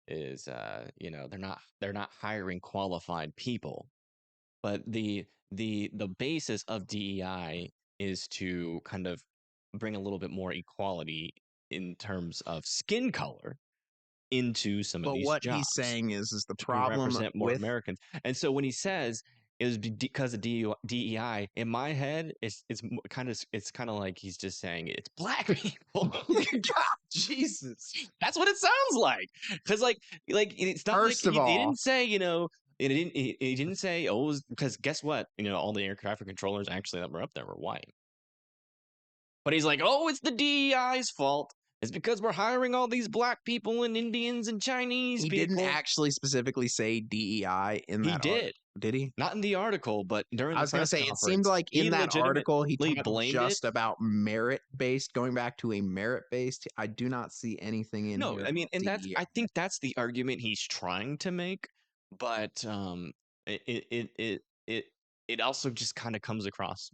they're not hiring qualified people, but the basis of DEI is to kind of bring a little bit more equality in terms of skin color into some of these jobs. But what he's saying is the problem represent more Americans. And so when he says it was because of DEI, in my head, it's kind of like he's just saying it's black people. God, Jesus, that's what it sounds like. Because like it's not. First of all, he didn't say he didn't say it was because guess what? All the air traffic controllers actually that were up there were white. But he's like, oh, it's the DEI's fault. It's because we're hiring all these black people and Indians and Chinese people. He didn't actually specifically say DEI in that article. Did he? Not in the article, but during the press conference. I was going to say, it seemed like in that article, he talked just about merit-based, going back to a merit-based. I do not see anything in here. No, I mean, and I think that's the argument he's trying to make, but it also just kind of comes across.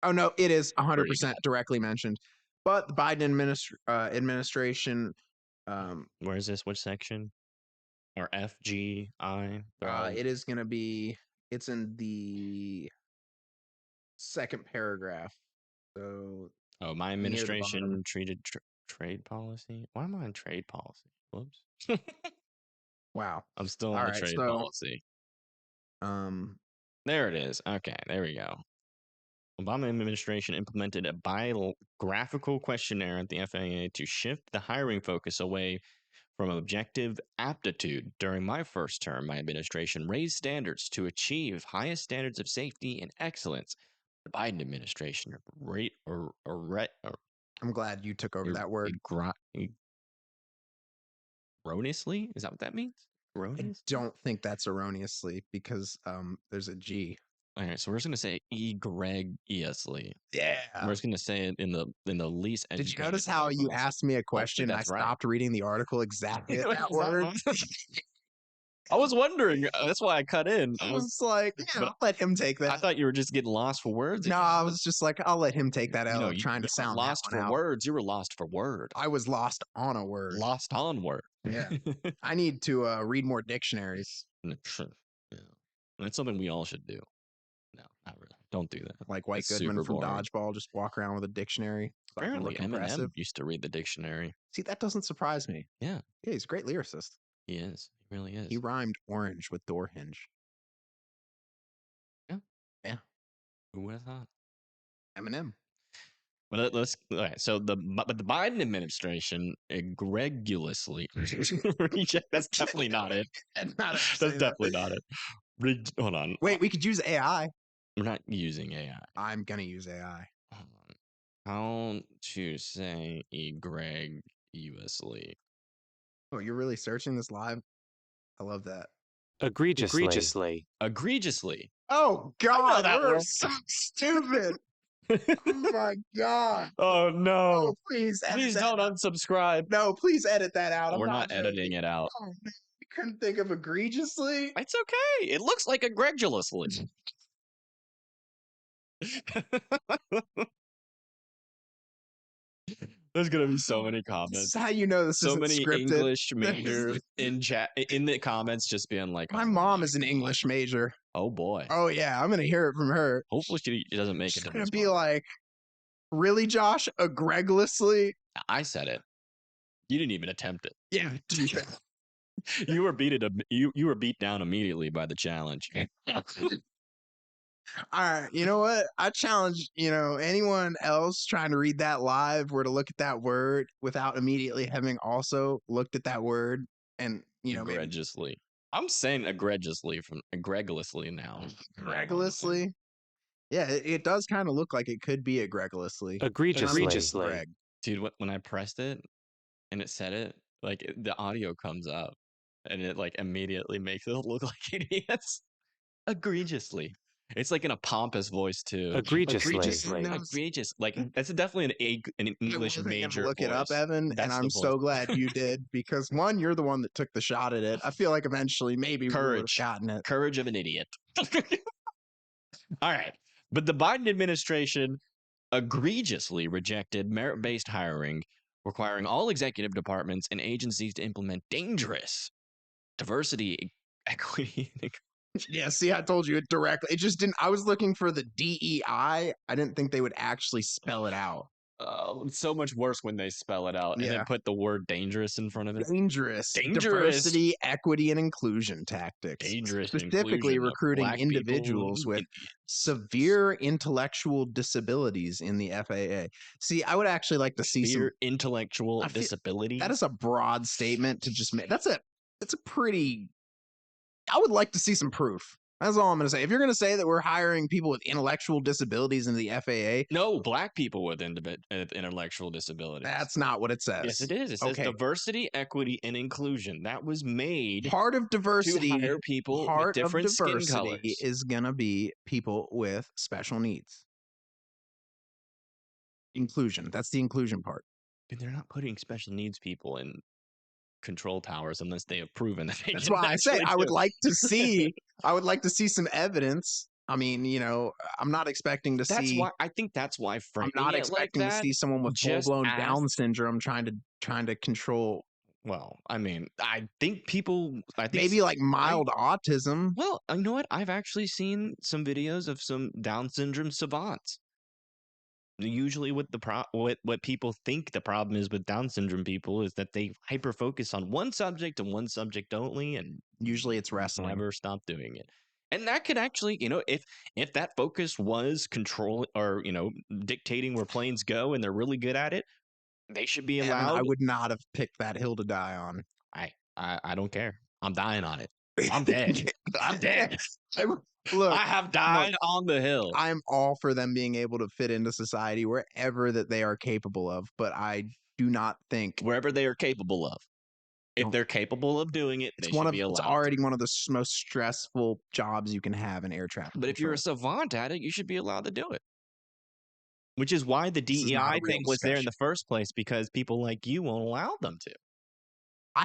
Oh, no, it is 100% directly mentioned. But the Biden administration. Where is this? Which section? Or FGI? It is going to be. It's in the second paragraph. So. Oh, my administration treated trade policy. Why am I on trade policy? Whoops. Wow. I'm still on the trade policy. There it is. Okay, there we go. Obama administration implemented a biographical questionnaire at the FAA to shift the hiring focus away from objective aptitude. During my first term, my administration raised standards to achieve highest standards of safety and excellence. The Biden administration I'm glad you took over that word. Erroneously? Is that what that means? I don't think that's erroneously because there's a G. All right, so we're just gonna say egregiously. Yeah. We're just gonna say it in the least. Did you notice how you asked me a question and I stopped reading the article exactly at that word? I was wondering. That's why I cut in. I was like, I'll let him take that. I thought you were just getting lost for words. No, I was just like, I'll let him take that out. Trying to sound lost for words. You were lost for word. I was lost on a word. Lost on word. Yeah. I need to read more dictionaries. Yeah. That's something we all should do. No, not really. Don't do that. Like White Goodman from Dodgeball, just walk around with a dictionary. Apparently, Eminem used to read the dictionary. See, that doesn't surprise me. Yeah. Yeah, he's a great lyricist. He is. He really is. He rhymed orange with door hinge. Yeah. Yeah. Who would have thought? Eminem. But all right. So the Biden administration egregiously that's definitely not it. That's definitely not it. Hold on. Wait, we could use AI. We're not using AI. I'm gonna use AI. Hold on. How to say egregiously? Oh, you're really searching this live? I love that. Egregiously. Oh God, we're so stupid. Oh my God. Oh no. Oh, please don't unsubscribe. No, please edit that out. We're not editing it out. Oh, man. You couldn't think of egregiously? It's okay. It looks like egregiously. There's gonna be so many comments. This is how you know this isn't many scripted. English majors in chat in the comments just being like, my mom is an English major. Oh boy. Oh yeah, I'm gonna hear it from her. Hopefully she doesn't make it. She's gonna be like, really, Josh? Egregiously? I said it. You didn't even attempt it. Yeah. You were you were beat down immediately by the challenge. All right, you know what? I challenge, anyone else trying to read that live were to look at that word without immediately having also looked at that word and, egregiously. Maybe. I'm saying egregiously now. Egregiously? Yeah, it does kind of look like it could be egregiously. Egregiously. Dude, when I pressed it and it said it, like the audio comes up and it like immediately makes it look like idiots. Egregiously. It's like in a pompous voice too. Egregiously. Like that's definitely an English major. Look it up, Evan, and I'm so glad you did because one, you're the one that took the shot at it. I feel like eventually maybe we would have gotten it. Courage of an idiot. All right, but the Biden administration egregiously rejected merit-based hiring, requiring all executive departments and agencies to implement dangerous diversity, equity, and yeah, see, I told you it directly. It just didn't. I was looking for the DEI. I didn't think they would actually spell it out. It's so much worse when they spell it out and then put the word dangerous in front of it. Dangerous. Diversity, equity, and inclusion tactics. Dangerous. Specifically recruiting individuals with severe intellectual disabilities in the FAA. See, I would actually like to see some intellectual disability. That is a broad statement to just make. That's a pretty. I would like to see some proof. That's all I'm going to say. If you're going to say that we're hiring people with intellectual disabilities in the FAA. No, black people with intellectual disabilities. That's not what it says. Yes, it is. It says diversity, equity, and inclusion. That was made part of diversity to hire people with different skin colors. Is going to be people with special needs. Inclusion. That's the inclusion part. Dude, they're not putting special needs people in control towers unless they have proven that they That's why I say I would like to see some evidence. I mean, I'm not expecting to see. I think that's why I'm not expecting to see someone with full-blown Down syndrome trying to control. Well, I mean, I think maybe like mild autism. Well, you know what? I've actually seen some videos of some Down syndrome savants. Usually what people think the problem is with Down syndrome people is that they hyper focus on one subject and one subject only, and usually it's wrestling. Never stop doing it. And that could actually, if that focus was control or dictating where planes go and they're really good at it, they should be allowed. I would not have picked that hill to die on. I don't care. I'm dying on it. I'm dead. I'm dead. Look, I have died on the hill. I'm all for them being able to fit into society wherever that they are capable of, but I do not think Wherever they are capable of. If they're capable of doing it, they should be allowed. It's already one of the most stressful jobs you can have in air traffic But if you're a savant at it, you should be allowed to do it. Which is why the DEI thing was there in the first place, because people like you won't allow them to.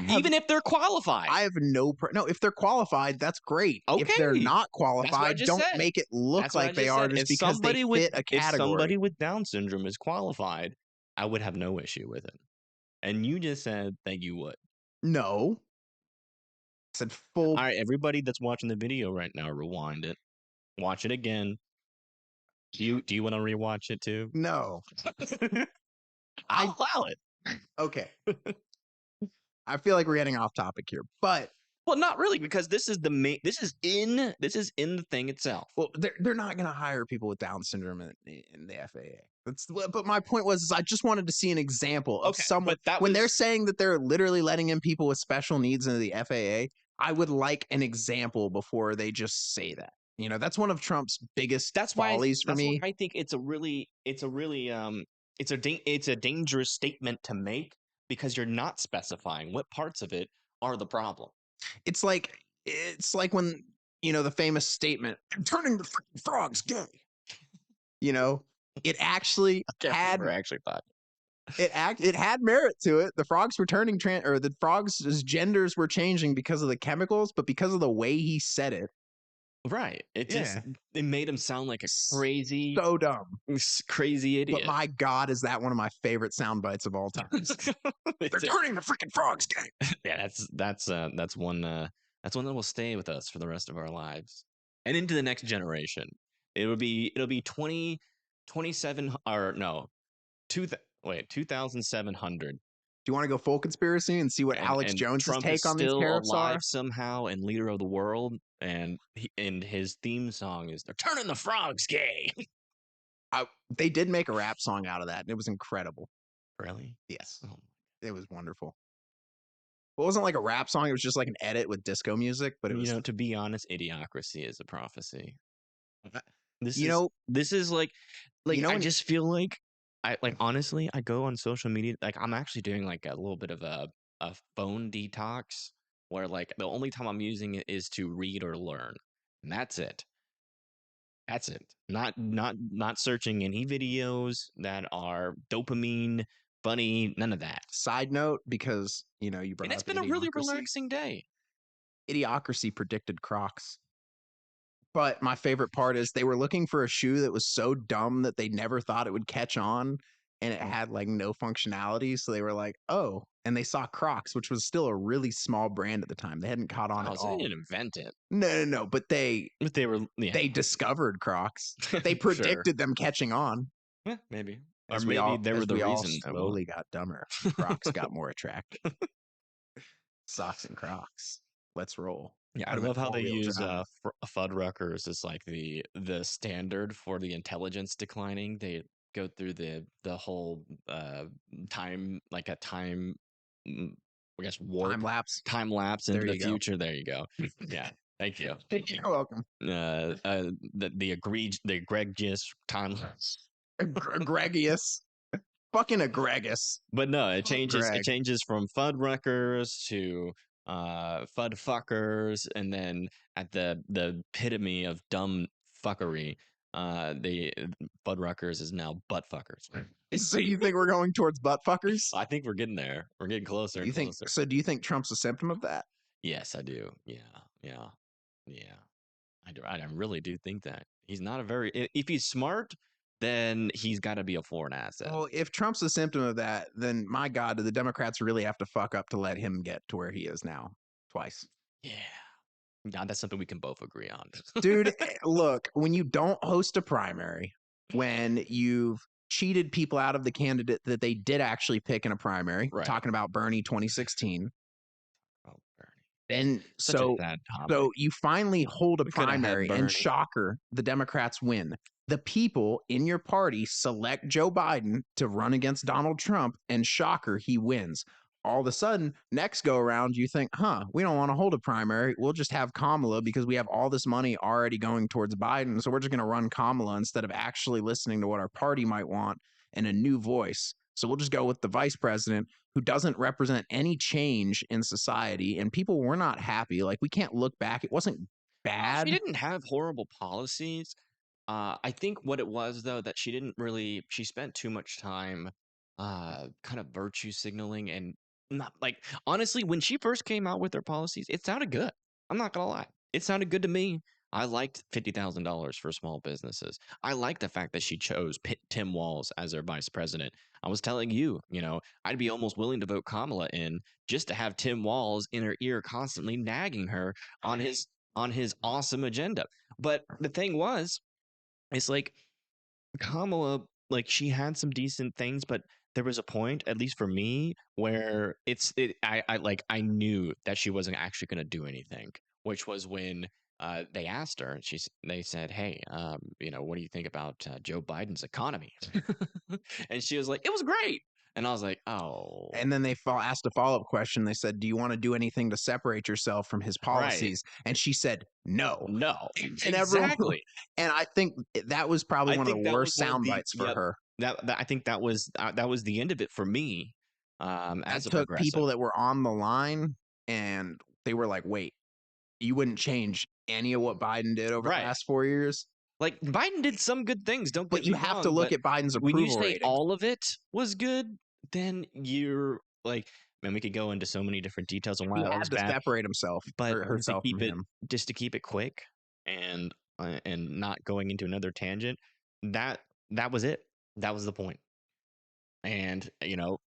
Even if they're qualified. I have no, if they're qualified, that's great. Okay. If they're not qualified, don't make it look like they are just because they fit a category. If somebody with Down syndrome is qualified, I would have no issue with it. And you just said that you would. No. I said full. All right, everybody that's watching the video right now, rewind it. Watch it again. Do you want to rewatch it too? No. I'll allow it. Okay. I feel like we're getting off topic here, but well, not really, because this is the main. This is in the thing itself. Well, they're not going to hire people with Down syndrome in the FAA. But my point was, I just wanted to see an example of someone when they're saying that they're literally letting in people with special needs into the FAA. I would like an example before they just say that. You know, that's one of Trump's biggest follies for me. I think it's a dangerous statement to make, because you're not specifying what parts of it are the problem. It's like when, you know, the famous statement, turning the freaking frogs gay. You know, it actually had it had merit to it. The frogs were turning the frogs' genders were changing because of the chemicals, but because of the way he said it. Right. It made him sound like a crazy, so dumb, crazy idiot. But my God, is that one of my favorite sound bites of all time? They're turning the freaking frogs gay. Yeah, that's one that will stay with us for the rest of our lives and into the next generation. It'll be 27 or no, 2,700. Do you want to go full conspiracy and see what Alex Jones' take on these tariffs are? Alive somehow and leader of the world, and his theme song is "They're turning the frogs gay." They did make a rap song out of that, and it was incredible. Really? Yes, it was wonderful. It wasn't like a rap song; it was just like an edit with disco music. But it was, to be honest, idiocracy is a prophecy. This is like I just feel like. Honestly, I go on social media, I'm actually doing like a little bit of a phone detox, where like the only time I'm using it is to read or learn, and that's it. That's it. Not searching any videos that are dopamine, funny, none of that. Side note, because you brought up, it's been a really relaxing day. Idiocracy predicted Crocs. But my favorite part is they were looking for a shoe that was so dumb that they never thought it would catch on, and it had like no functionality. So they were like, oh, and they saw Crocs, which was still a really small brand at the time. They hadn't caught on at all. They didn't invent it. No. But they discovered Crocs. They predicted them catching on. Yeah, maybe. Or maybe they were the reason. Slowly got dumber. Crocs got more attractive. Socks and Crocs. Let's roll. Yeah, I love how they use Fryberger as like the standard for the intelligence declining. They go through the whole time, like a time, I guess, warp time lapse into the future. There you go. Yeah, thank you. You're welcome. The egregious time lapse. Egregious. Fucking egregious. But no, it changes. It changes from Frybergers to FUD fuckers, and then at the epitome of dumb fuckery, the Frybergers is now butt fuckers. So you think we're going towards butt fuckers? I think we're getting there. We're getting closer. Closer. So do you think Trump's a symptom of that? Yes, I do. Yeah. I really do think that he's not a very. If he's smart, then he's got to be a foreign asset. Well, if Trump's a symptom of that, then my God, do the Democrats really have to fuck up to let him get to where he is now? Twice. Yeah. God, that's something we can both agree on. Dude, look, when you don't host a primary, when you've cheated people out of the candidate that they did actually pick in a primary, talking about Bernie 2016. Oh, Bernie. Then so you finally hold a primary, and shocker, the Democrats win. The people in your party select Joe Biden to run against Donald Trump, and shocker, he wins. all of a sudden, next go around, you think, we don't want to hold a primary. We'll just have Kamala because we have all this money already going towards Biden. So we're just going to run Kamala instead of actually listening to what our party might want and a new voice. So we'll just go with the vice president who doesn't represent any change in society. And people were not happy. Like, we can't look back. It wasn't bad. She didn't have horrible policies. I think what it was, though, that she spent too much time kind of virtue signaling and not like, honestly, when she first came out with her policies, it sounded good. I'm not gonna lie. It sounded good to me. I liked $50,000 for small businesses. I liked the fact that she chose Tim Walz as her vice president. I was telling you, I'd be almost willing to vote Kamala in just to have Tim Walz in her ear constantly nagging her on his awesome agenda. But the thing was, it's like Kamala, like, she had some decent things, but there was a point, at least for me, where I knew that she wasn't actually going to do anything, which was when they asked her, and they said, "Hey, what do you think about Joe Biden's economy?" And she was like, "It was great." And I was like, "Oh." And then they asked a follow-up question. They said, do you want to do anything to separate yourself from his policies? Right. And she said, no. And exactly. And I think that was probably one of the worst sound bites for her. I think that was the end of it for me. As a progressive. People that were on the line, and they were like, wait, you wouldn't change any of what Biden did over the last 4 years? Like, Biden did some good things, but you have to look at Biden's approval when you say rating. All of it was good, then you're like, man, we could go into so many different details on why he had to separate himself, but or herself from him. Just to keep it quick and not going into another tangent. That was it. That was the point. And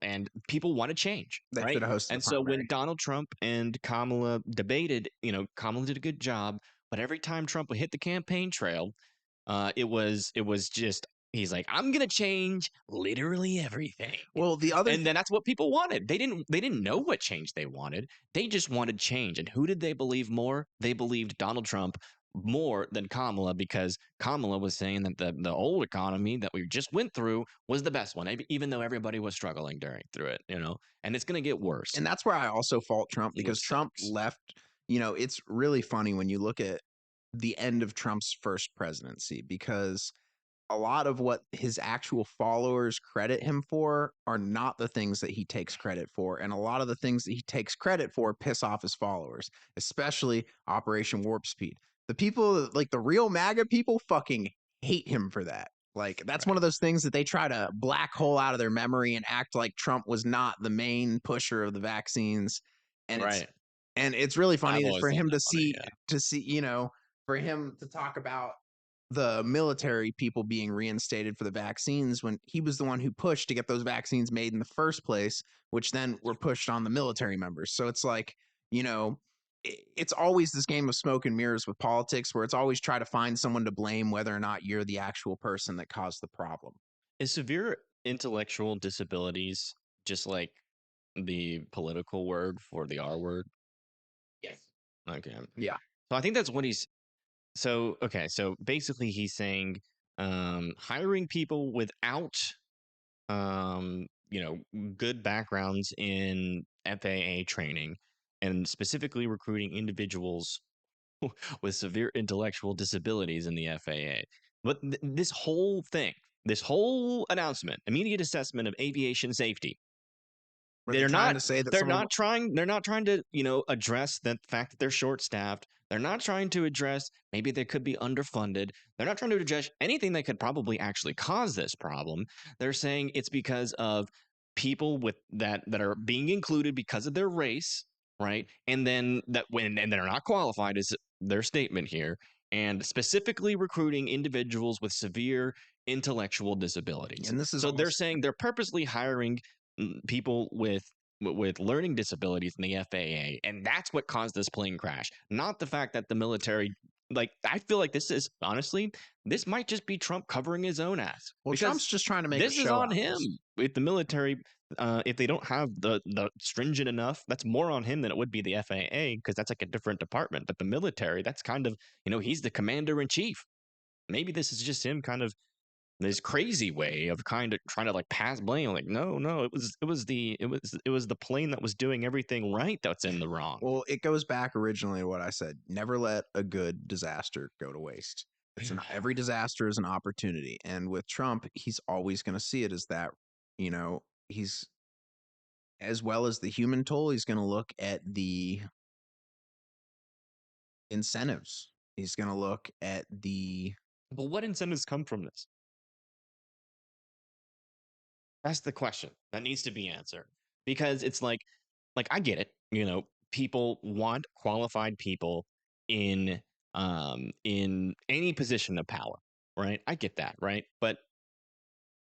and people want to change, right? And so when Donald Trump and Kamala debated, Kamala did a good job, but every time Trump would hit the campaign trail, it was just, he's like, I'm gonna change literally everything. Well, and then that's what people wanted. They didn't know what change they wanted. They just wanted change. And who did they believe more? They believed Donald Trump more than Kamala, because Kamala was saying that the old economy that we just went through was the best one, even though everybody was struggling through it, and it's going to get worse. And that's where I also fault Trump, because Trump left, it's really funny when you look at the end of Trump's first presidency, because a lot of what his actual followers credit him for are not the things that he takes credit for. And a lot of the things that he takes credit for piss off his followers, especially Operation Warp Speed. The people, like the real MAGA people, fucking hate him for that. Like, that's one of those things that they try to black hole out of their memory and act like Trump was not the main pusher of the vaccines. And it's really funny for him to see, for him to talk about the military people being reinstated for the vaccines when he was the one who pushed to get those vaccines made in the first place, which then were pushed on the military members. So it's like, it's always this game of smoke and mirrors with politics, where it's always try to find someone to blame, whether or not you're the actual person that caused the problem. Is severe intellectual disabilities just like the political word for the R word? Yes. Okay. Yeah. So I think that's what he's. So basically he's saying hiring people without good backgrounds in FAA training, and specifically recruiting individuals with severe intellectual disabilities in the FAA. But this whole announcement, immediate assessment of aviation safety, they're not trying to, address the fact that they're short-staffed. They're not trying to address maybe they could be underfunded. They're not trying to address anything that could probably actually cause this problem. They're saying it's because of people with that are being included because of their race, right? And then and they're not qualified is their statement here, and specifically recruiting individuals with severe intellectual disabilities. And this is they're saying they're purposely hiring people with learning disabilities in the FAA, and that's what caused this plane crash, not the fact that the military. Like, I feel like this might just be Trump covering his own ass. Well, Trump's just trying to make this is on him. If the military, if they don't have the stringent enough, that's more on him than it would be the FAA, because that's like a different department. But the military, that's kind of, he's the commander in chief. Maybe this is just him kind of this crazy way of kind of trying to like pass blame. Like, no, it was the plane that was doing everything right that's in the wrong. Well, it goes back originally to what I said. Never let a good disaster go to waste. Every disaster is an opportunity. And with Trump, he's always going to see it as that, he's, as well as the human toll, he's going to look at the incentives. He's going to look at But what incentives come from this? That's the question that needs to be answered, because it's like I get it. People want qualified people in any position of power, right? I get that, right? But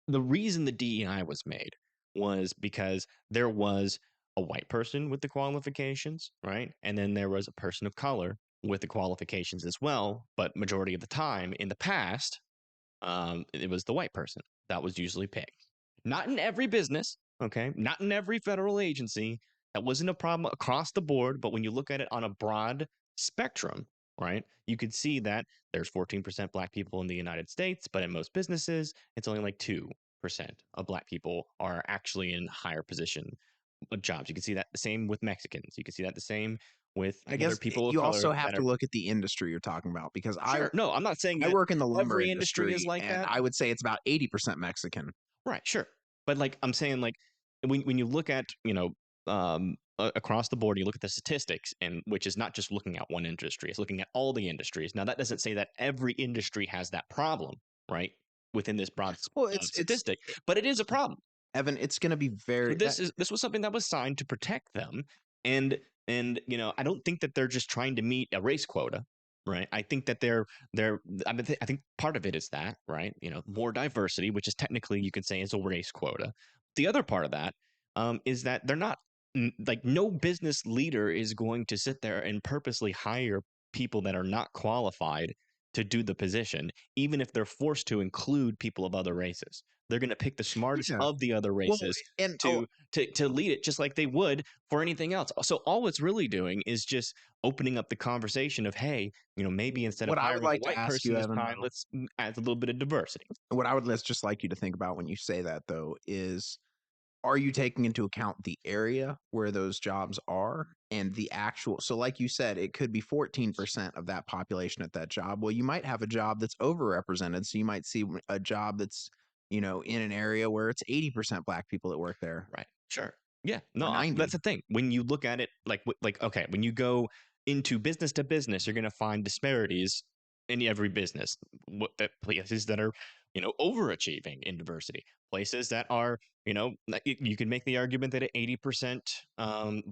the reason the DEI was made was because there was a white person with the qualifications, right? And then there was a person of color with the qualifications as well. But majority of the time in the past, it was the white person that was usually picked. Not in every business, okay? Not in every federal agency. That wasn't a problem across the board. But when you look at it on a broad spectrum, right, you could see that there's 14% Black people in the United States, but in most businesses, it's only like 2% of Black people are actually in higher position jobs. You can see that the same with Mexicans. You can see that the same with I guess other people of you color also have that to are. look at the industry you're talking about, because Sure. No, I'm not saying I that work in the lumber every industry is like and that. I would say it's about 80% Mexican. Right, sure. But like I'm saying, like when you look at across the board, you look at the statistics, and which is not just looking at one industry; it's looking at all the industries. Now that doesn't say that every industry has that problem, right? Within this broad Well, it's statistic, but it is a problem. Evan, it's going to be very. This was something that was signed to protect them, and I don't think that they're just trying to meet a race quota, right? I think that I think part of it is that, right? More diversity, which is technically you could say is a race quota. The other part of that is that they're not like no business leader is going to sit there and purposely hire people that are not qualified to do the position, even if they're forced to include people of other races. They're going to pick the smartest of the other races to lead it, just like they would for anything else. So all it's really doing is just opening up the conversation of, hey, maybe instead of hiring a white person this time, let's add a little bit of diversity. What I would just like you to think about when you say that, though, is, are you taking into account the area where those jobs are and the actual? So like you said, it could be 14% of that population at that job. Well, you might have a job that's overrepresented. So you might see a job that's, in an area where it's 80% Black people that work there. Right. Sure. Yeah. No, that's the thing. When you look at it okay, when you go into business to business, you're going to find disparities in every business. Places that are, overachieving in diversity, places that are, you can make the argument that an 80%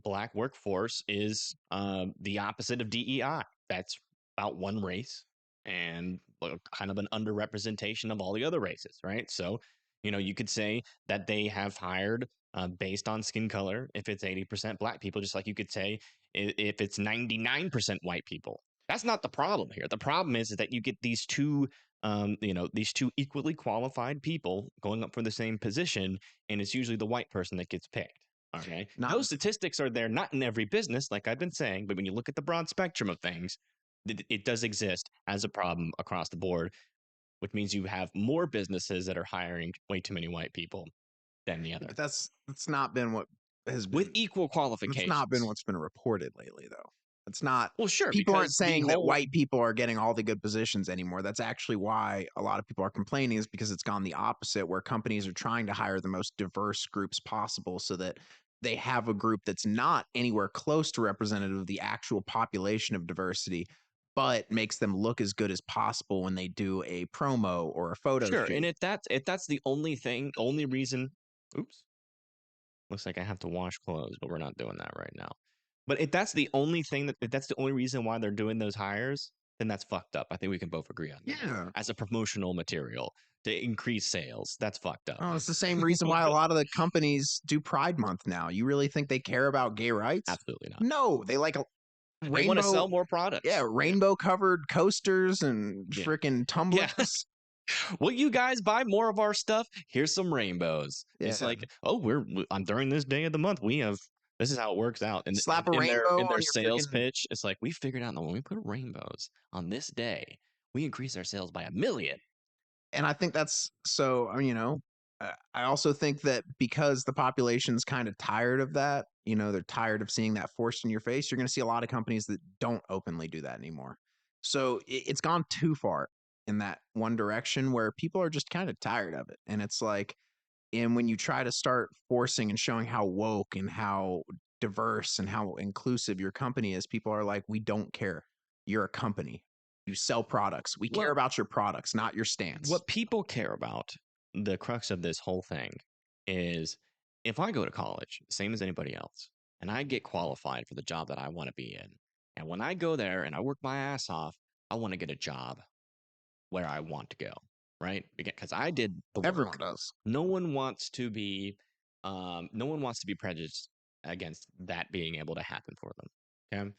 Black workforce is the opposite of DEI. That's about one race and kind of an underrepresentation of all the other races, right? So, you could say that they have hired based on skin color if it's 80% Black people, just like you could say if it's 99% white people. That's not the problem here. The problem is that you get these two equally qualified people going up for the same position, and it's usually the white person that gets picked. Okay. Those statistics are there, not in every business, like I've been saying, but when you look at the broad spectrum of things, it does exist as a problem across the board, which means you have more businesses that are hiring way too many white people than the other. But that's not been what has been with equal qualifications. It's not been what's been reported lately, though. It's not. Well, sure. People aren't saying that white people are getting all the good positions anymore. That's actually why a lot of people are complaining, is because it's gone the opposite, where companies are trying to hire the most diverse groups possible so that they have a group that's not anywhere close to representative of the actual population of diversity, but makes them look as good as possible when they do a promo or a photo shoot. And if that's the only reason, oops, looks like I have to wash clothes, but we're not doing that right now. But if that's the only reason why they're doing those hires, then that's fucked up. I think we can both agree on that. Yeah. As a promotional material to increase sales, that's fucked up. Oh, it's the same reason why a lot of the companies do Pride Month now. You really think they care about gay rights? Absolutely not. No, they like they want to sell more products. Yeah, rainbow-covered coasters and freaking tumblers. Yeah. Will you guys buy more of our stuff? Here's some rainbows. Yeah. It's like, oh, during this day of the month, this is how it works out. And slap a rainbow in their sales pitch. It's like, we figured out that when we put rainbows on this day, we increase our sales by 1 million. And I think that's so, I also think that because the population's kind of tired of that, they're tired of seeing that forced in your face, you're going to see a lot of companies that don't openly do that anymore. So it's gone too far in that one direction where people are just kind of tired of it. And it's like, and when you try to start forcing and showing how woke and how diverse and how inclusive your company is, people are like, we don't care. You're a company. You sell products. We care about your products, not your stance. What people care about, the crux of this whole thing, is if I go to college, same as anybody else, and I get qualified for the job that I want to be in, and when I go there and I work my ass off, I want to get a job where I want to go, right? Because I did the work. Everyone does. No one wants to be prejudiced against that being able to happen for them. Okay.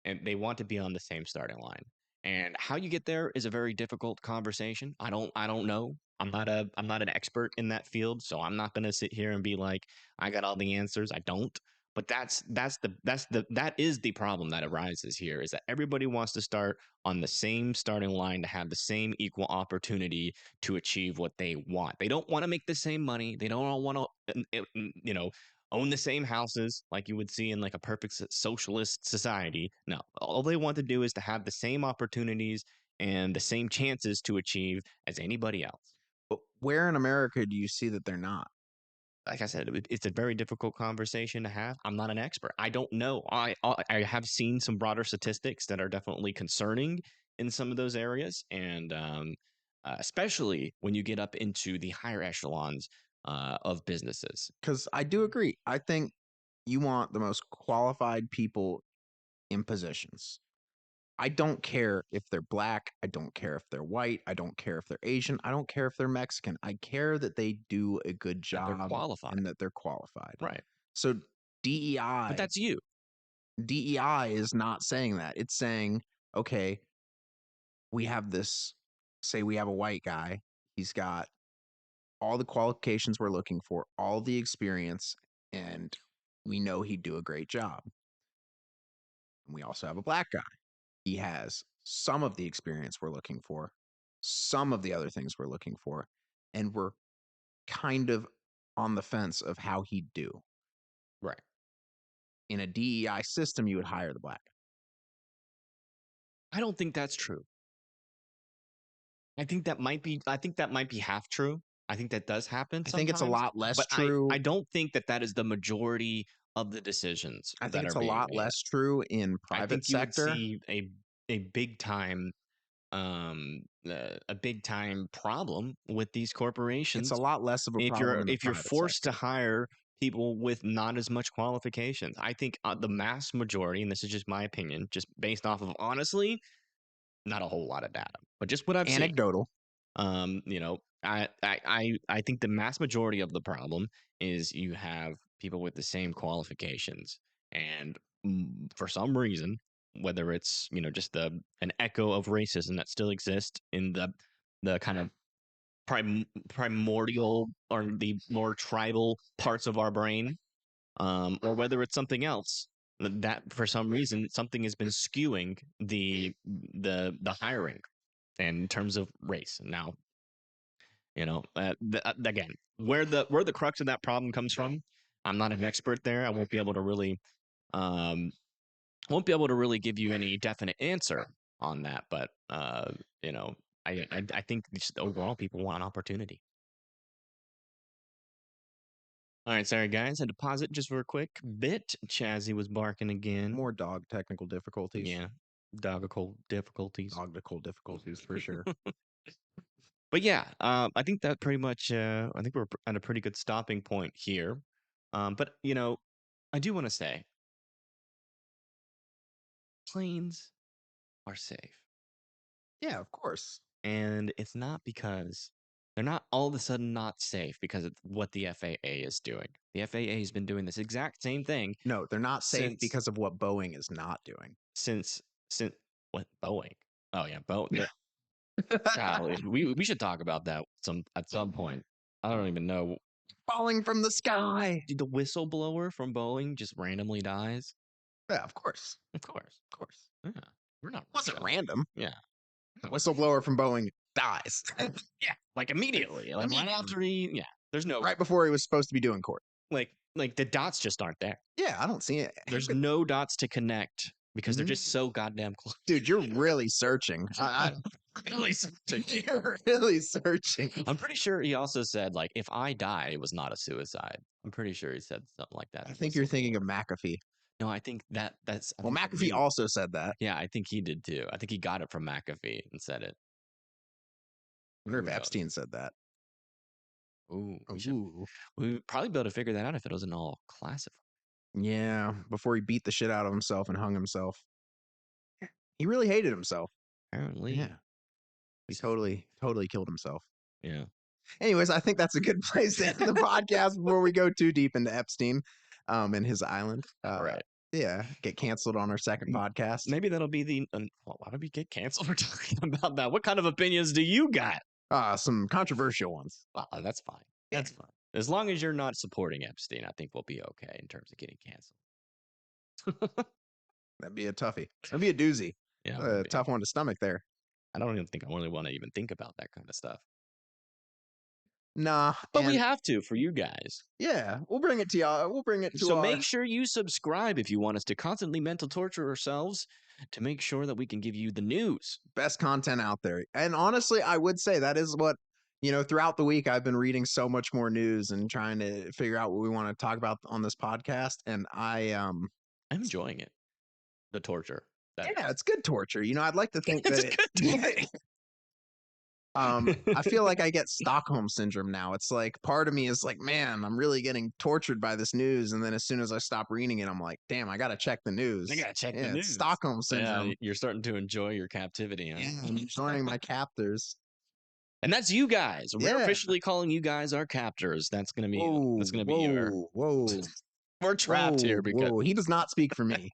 And they want to be on the same starting line. And how you get there is a very difficult conversation. I don't know. I'm not an expert in that field, so I'm not gonna sit here and be like, I got all the answers. I don't. But that is the problem that arises here, is that everybody wants to start on the same starting line to have the same equal opportunity to achieve what they want. They don't want to make the same money. They don't want to, own the same houses like you would see in like a perfect socialist society. No, all they want to do is to have the same opportunities and the same chances to achieve as anybody else. But where in America do you see that they're not? Like I said, it's a very difficult conversation to have. I'm not an expert. I don't know. I have seen some broader statistics that are definitely concerning in some of those areas, and especially when you get up into the higher echelons of businesses. Because I do agree. I think you want the most qualified people in positions. I don't care if they're black. I don't care if they're white. I don't care if they're Asian. I don't care if they're Mexican. I care that they do a good job and that they're qualified. Right. So DEI. But that's you. DEI is not saying that. It's saying, okay, we have this, say we have a white guy. He's got all the qualifications we're looking for, all the experience, and we know he'd do a great job. And we also have a black guy. He has some of the experience we're looking for, some of the other things we're looking for, and we're kind of on the fence of how he'd do. Right. In a DEI system, you would hire the black guy. I don't think that's true. I think that might be half true. I think that does happen sometimes. I think it's a lot less true. I don't think that is the majority of the decisions. I think it's a lot less true in private sector. I think you would see a big time problem with these corporations. It's a lot less of a problem if you're forced to hire people with not as much qualifications. I think the mass majority, and this is just my opinion, just based off of honestly, not a whole lot of data, but just what I've anecdotal. Seen. I think the mass majority of the problem is you have people with the same qualifications, and for some reason, whether it's just an echo of racism that still exists in the kind of primordial or the more tribal parts of our brain, or whether it's something else, that for some reason something has been skewing the hiring in terms of race. Now, again, where the crux of that problem comes from, I'm not an expert there. I won't be able to really give you any definite answer on that, but I think just overall people want opportunity. All right, sorry guys, I had to pause it just for a quick bit. Chazzy was barking again. More dog technical difficulties. Yeah, dogical difficulties. Dogdical difficulties for sure. But yeah, I think that pretty much. I think we're at a pretty good stopping point here. But I do want to say, planes are safe. Yeah, of course. And it's not because they're not all of a sudden not safe because of what the FAA is doing. The FAA has been doing this exact same thing. No, they're not safe because of what Boeing is not doing. Since what Boeing? Oh yeah, Boeing. Golly, we should talk about that at some point. I don't even know. Falling from the sky. Did the whistleblower from Boeing just randomly dies? Yeah, of course. Of course. Of course. Yeah. We're not. It wasn't random. Yeah. The whistleblower from Boeing dies. Yeah, like immediately, like right after there's no right before he was supposed to be doing court. like the dots just aren't there. Yeah, I don't see it. There's no dots to connect because they're just so goddamn close. Dude, you're really searching. Really searching. You're really searching. I'm pretty sure he also said, like, if I die, it was not a suicide. I'm pretty sure he said something like that. I think you're thinking of McAfee. No, I think that's. Well, McAfee also said that. Yeah, I think he did too. I think he got it from McAfee and said it. I wonder if Epstein said that. Ooh, we'd probably be able to figure that out if it wasn't all classified. Yeah, before he beat the shit out of himself and hung himself. He really hated himself. Apparently. Yeah. He totally killed himself. Yeah. Anyways, I think that's a good place to end the podcast before we go too deep into Epstein and his island. Right. Yeah, get canceled on our second podcast. Maybe that'll be the... why did we get canceled for talking about that? What kind of opinions do you got? Some controversial ones. Well, that's fine. That's fine. As long as you're not supporting Epstein, I think we'll be okay in terms of getting canceled. That'd be a toughie. That'd be a doozy. Yeah, a tough one to stomach there. I don't even think I really want to even think about that kind of stuff. Nah. But we have to for you guys. Yeah, we'll bring it to y'all. We'll bring it to So make sure you subscribe if you want us to constantly mental torture ourselves to make sure that we can give you the news. Best content out there. And honestly, I would say that is what, throughout the week, I've been reading so much more news and trying to figure out what we want to talk about on this podcast. And I'm enjoying it. The torture. Yeah, it's good torture. I'd like to think that I feel like I get Stockholm syndrome now. It's like part of me is like, man, I'm really getting tortured by this news. And then as soon as I stop reading it, I'm like, damn, I got to check the news. I got to check the news. Stockholm syndrome. Yeah, you're starting to enjoy your captivity. Huh? Yeah, I'm enjoying my captors. And that's you guys. We're officially calling you guys our captors. That's going to be Whoa. We're trapped here because he does not speak for me.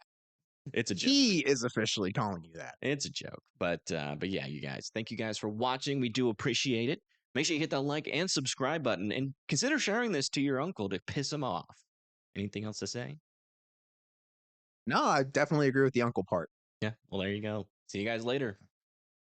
It's a joke. He is officially calling you that. It's a joke. But yeah, you guys, thank you guys for watching. We do appreciate it. Make sure you hit that like and subscribe button and consider sharing this to your uncle to piss him off. Anything else to say? No, I definitely agree with the uncle part. Yeah. Well, there you go. See you guys later.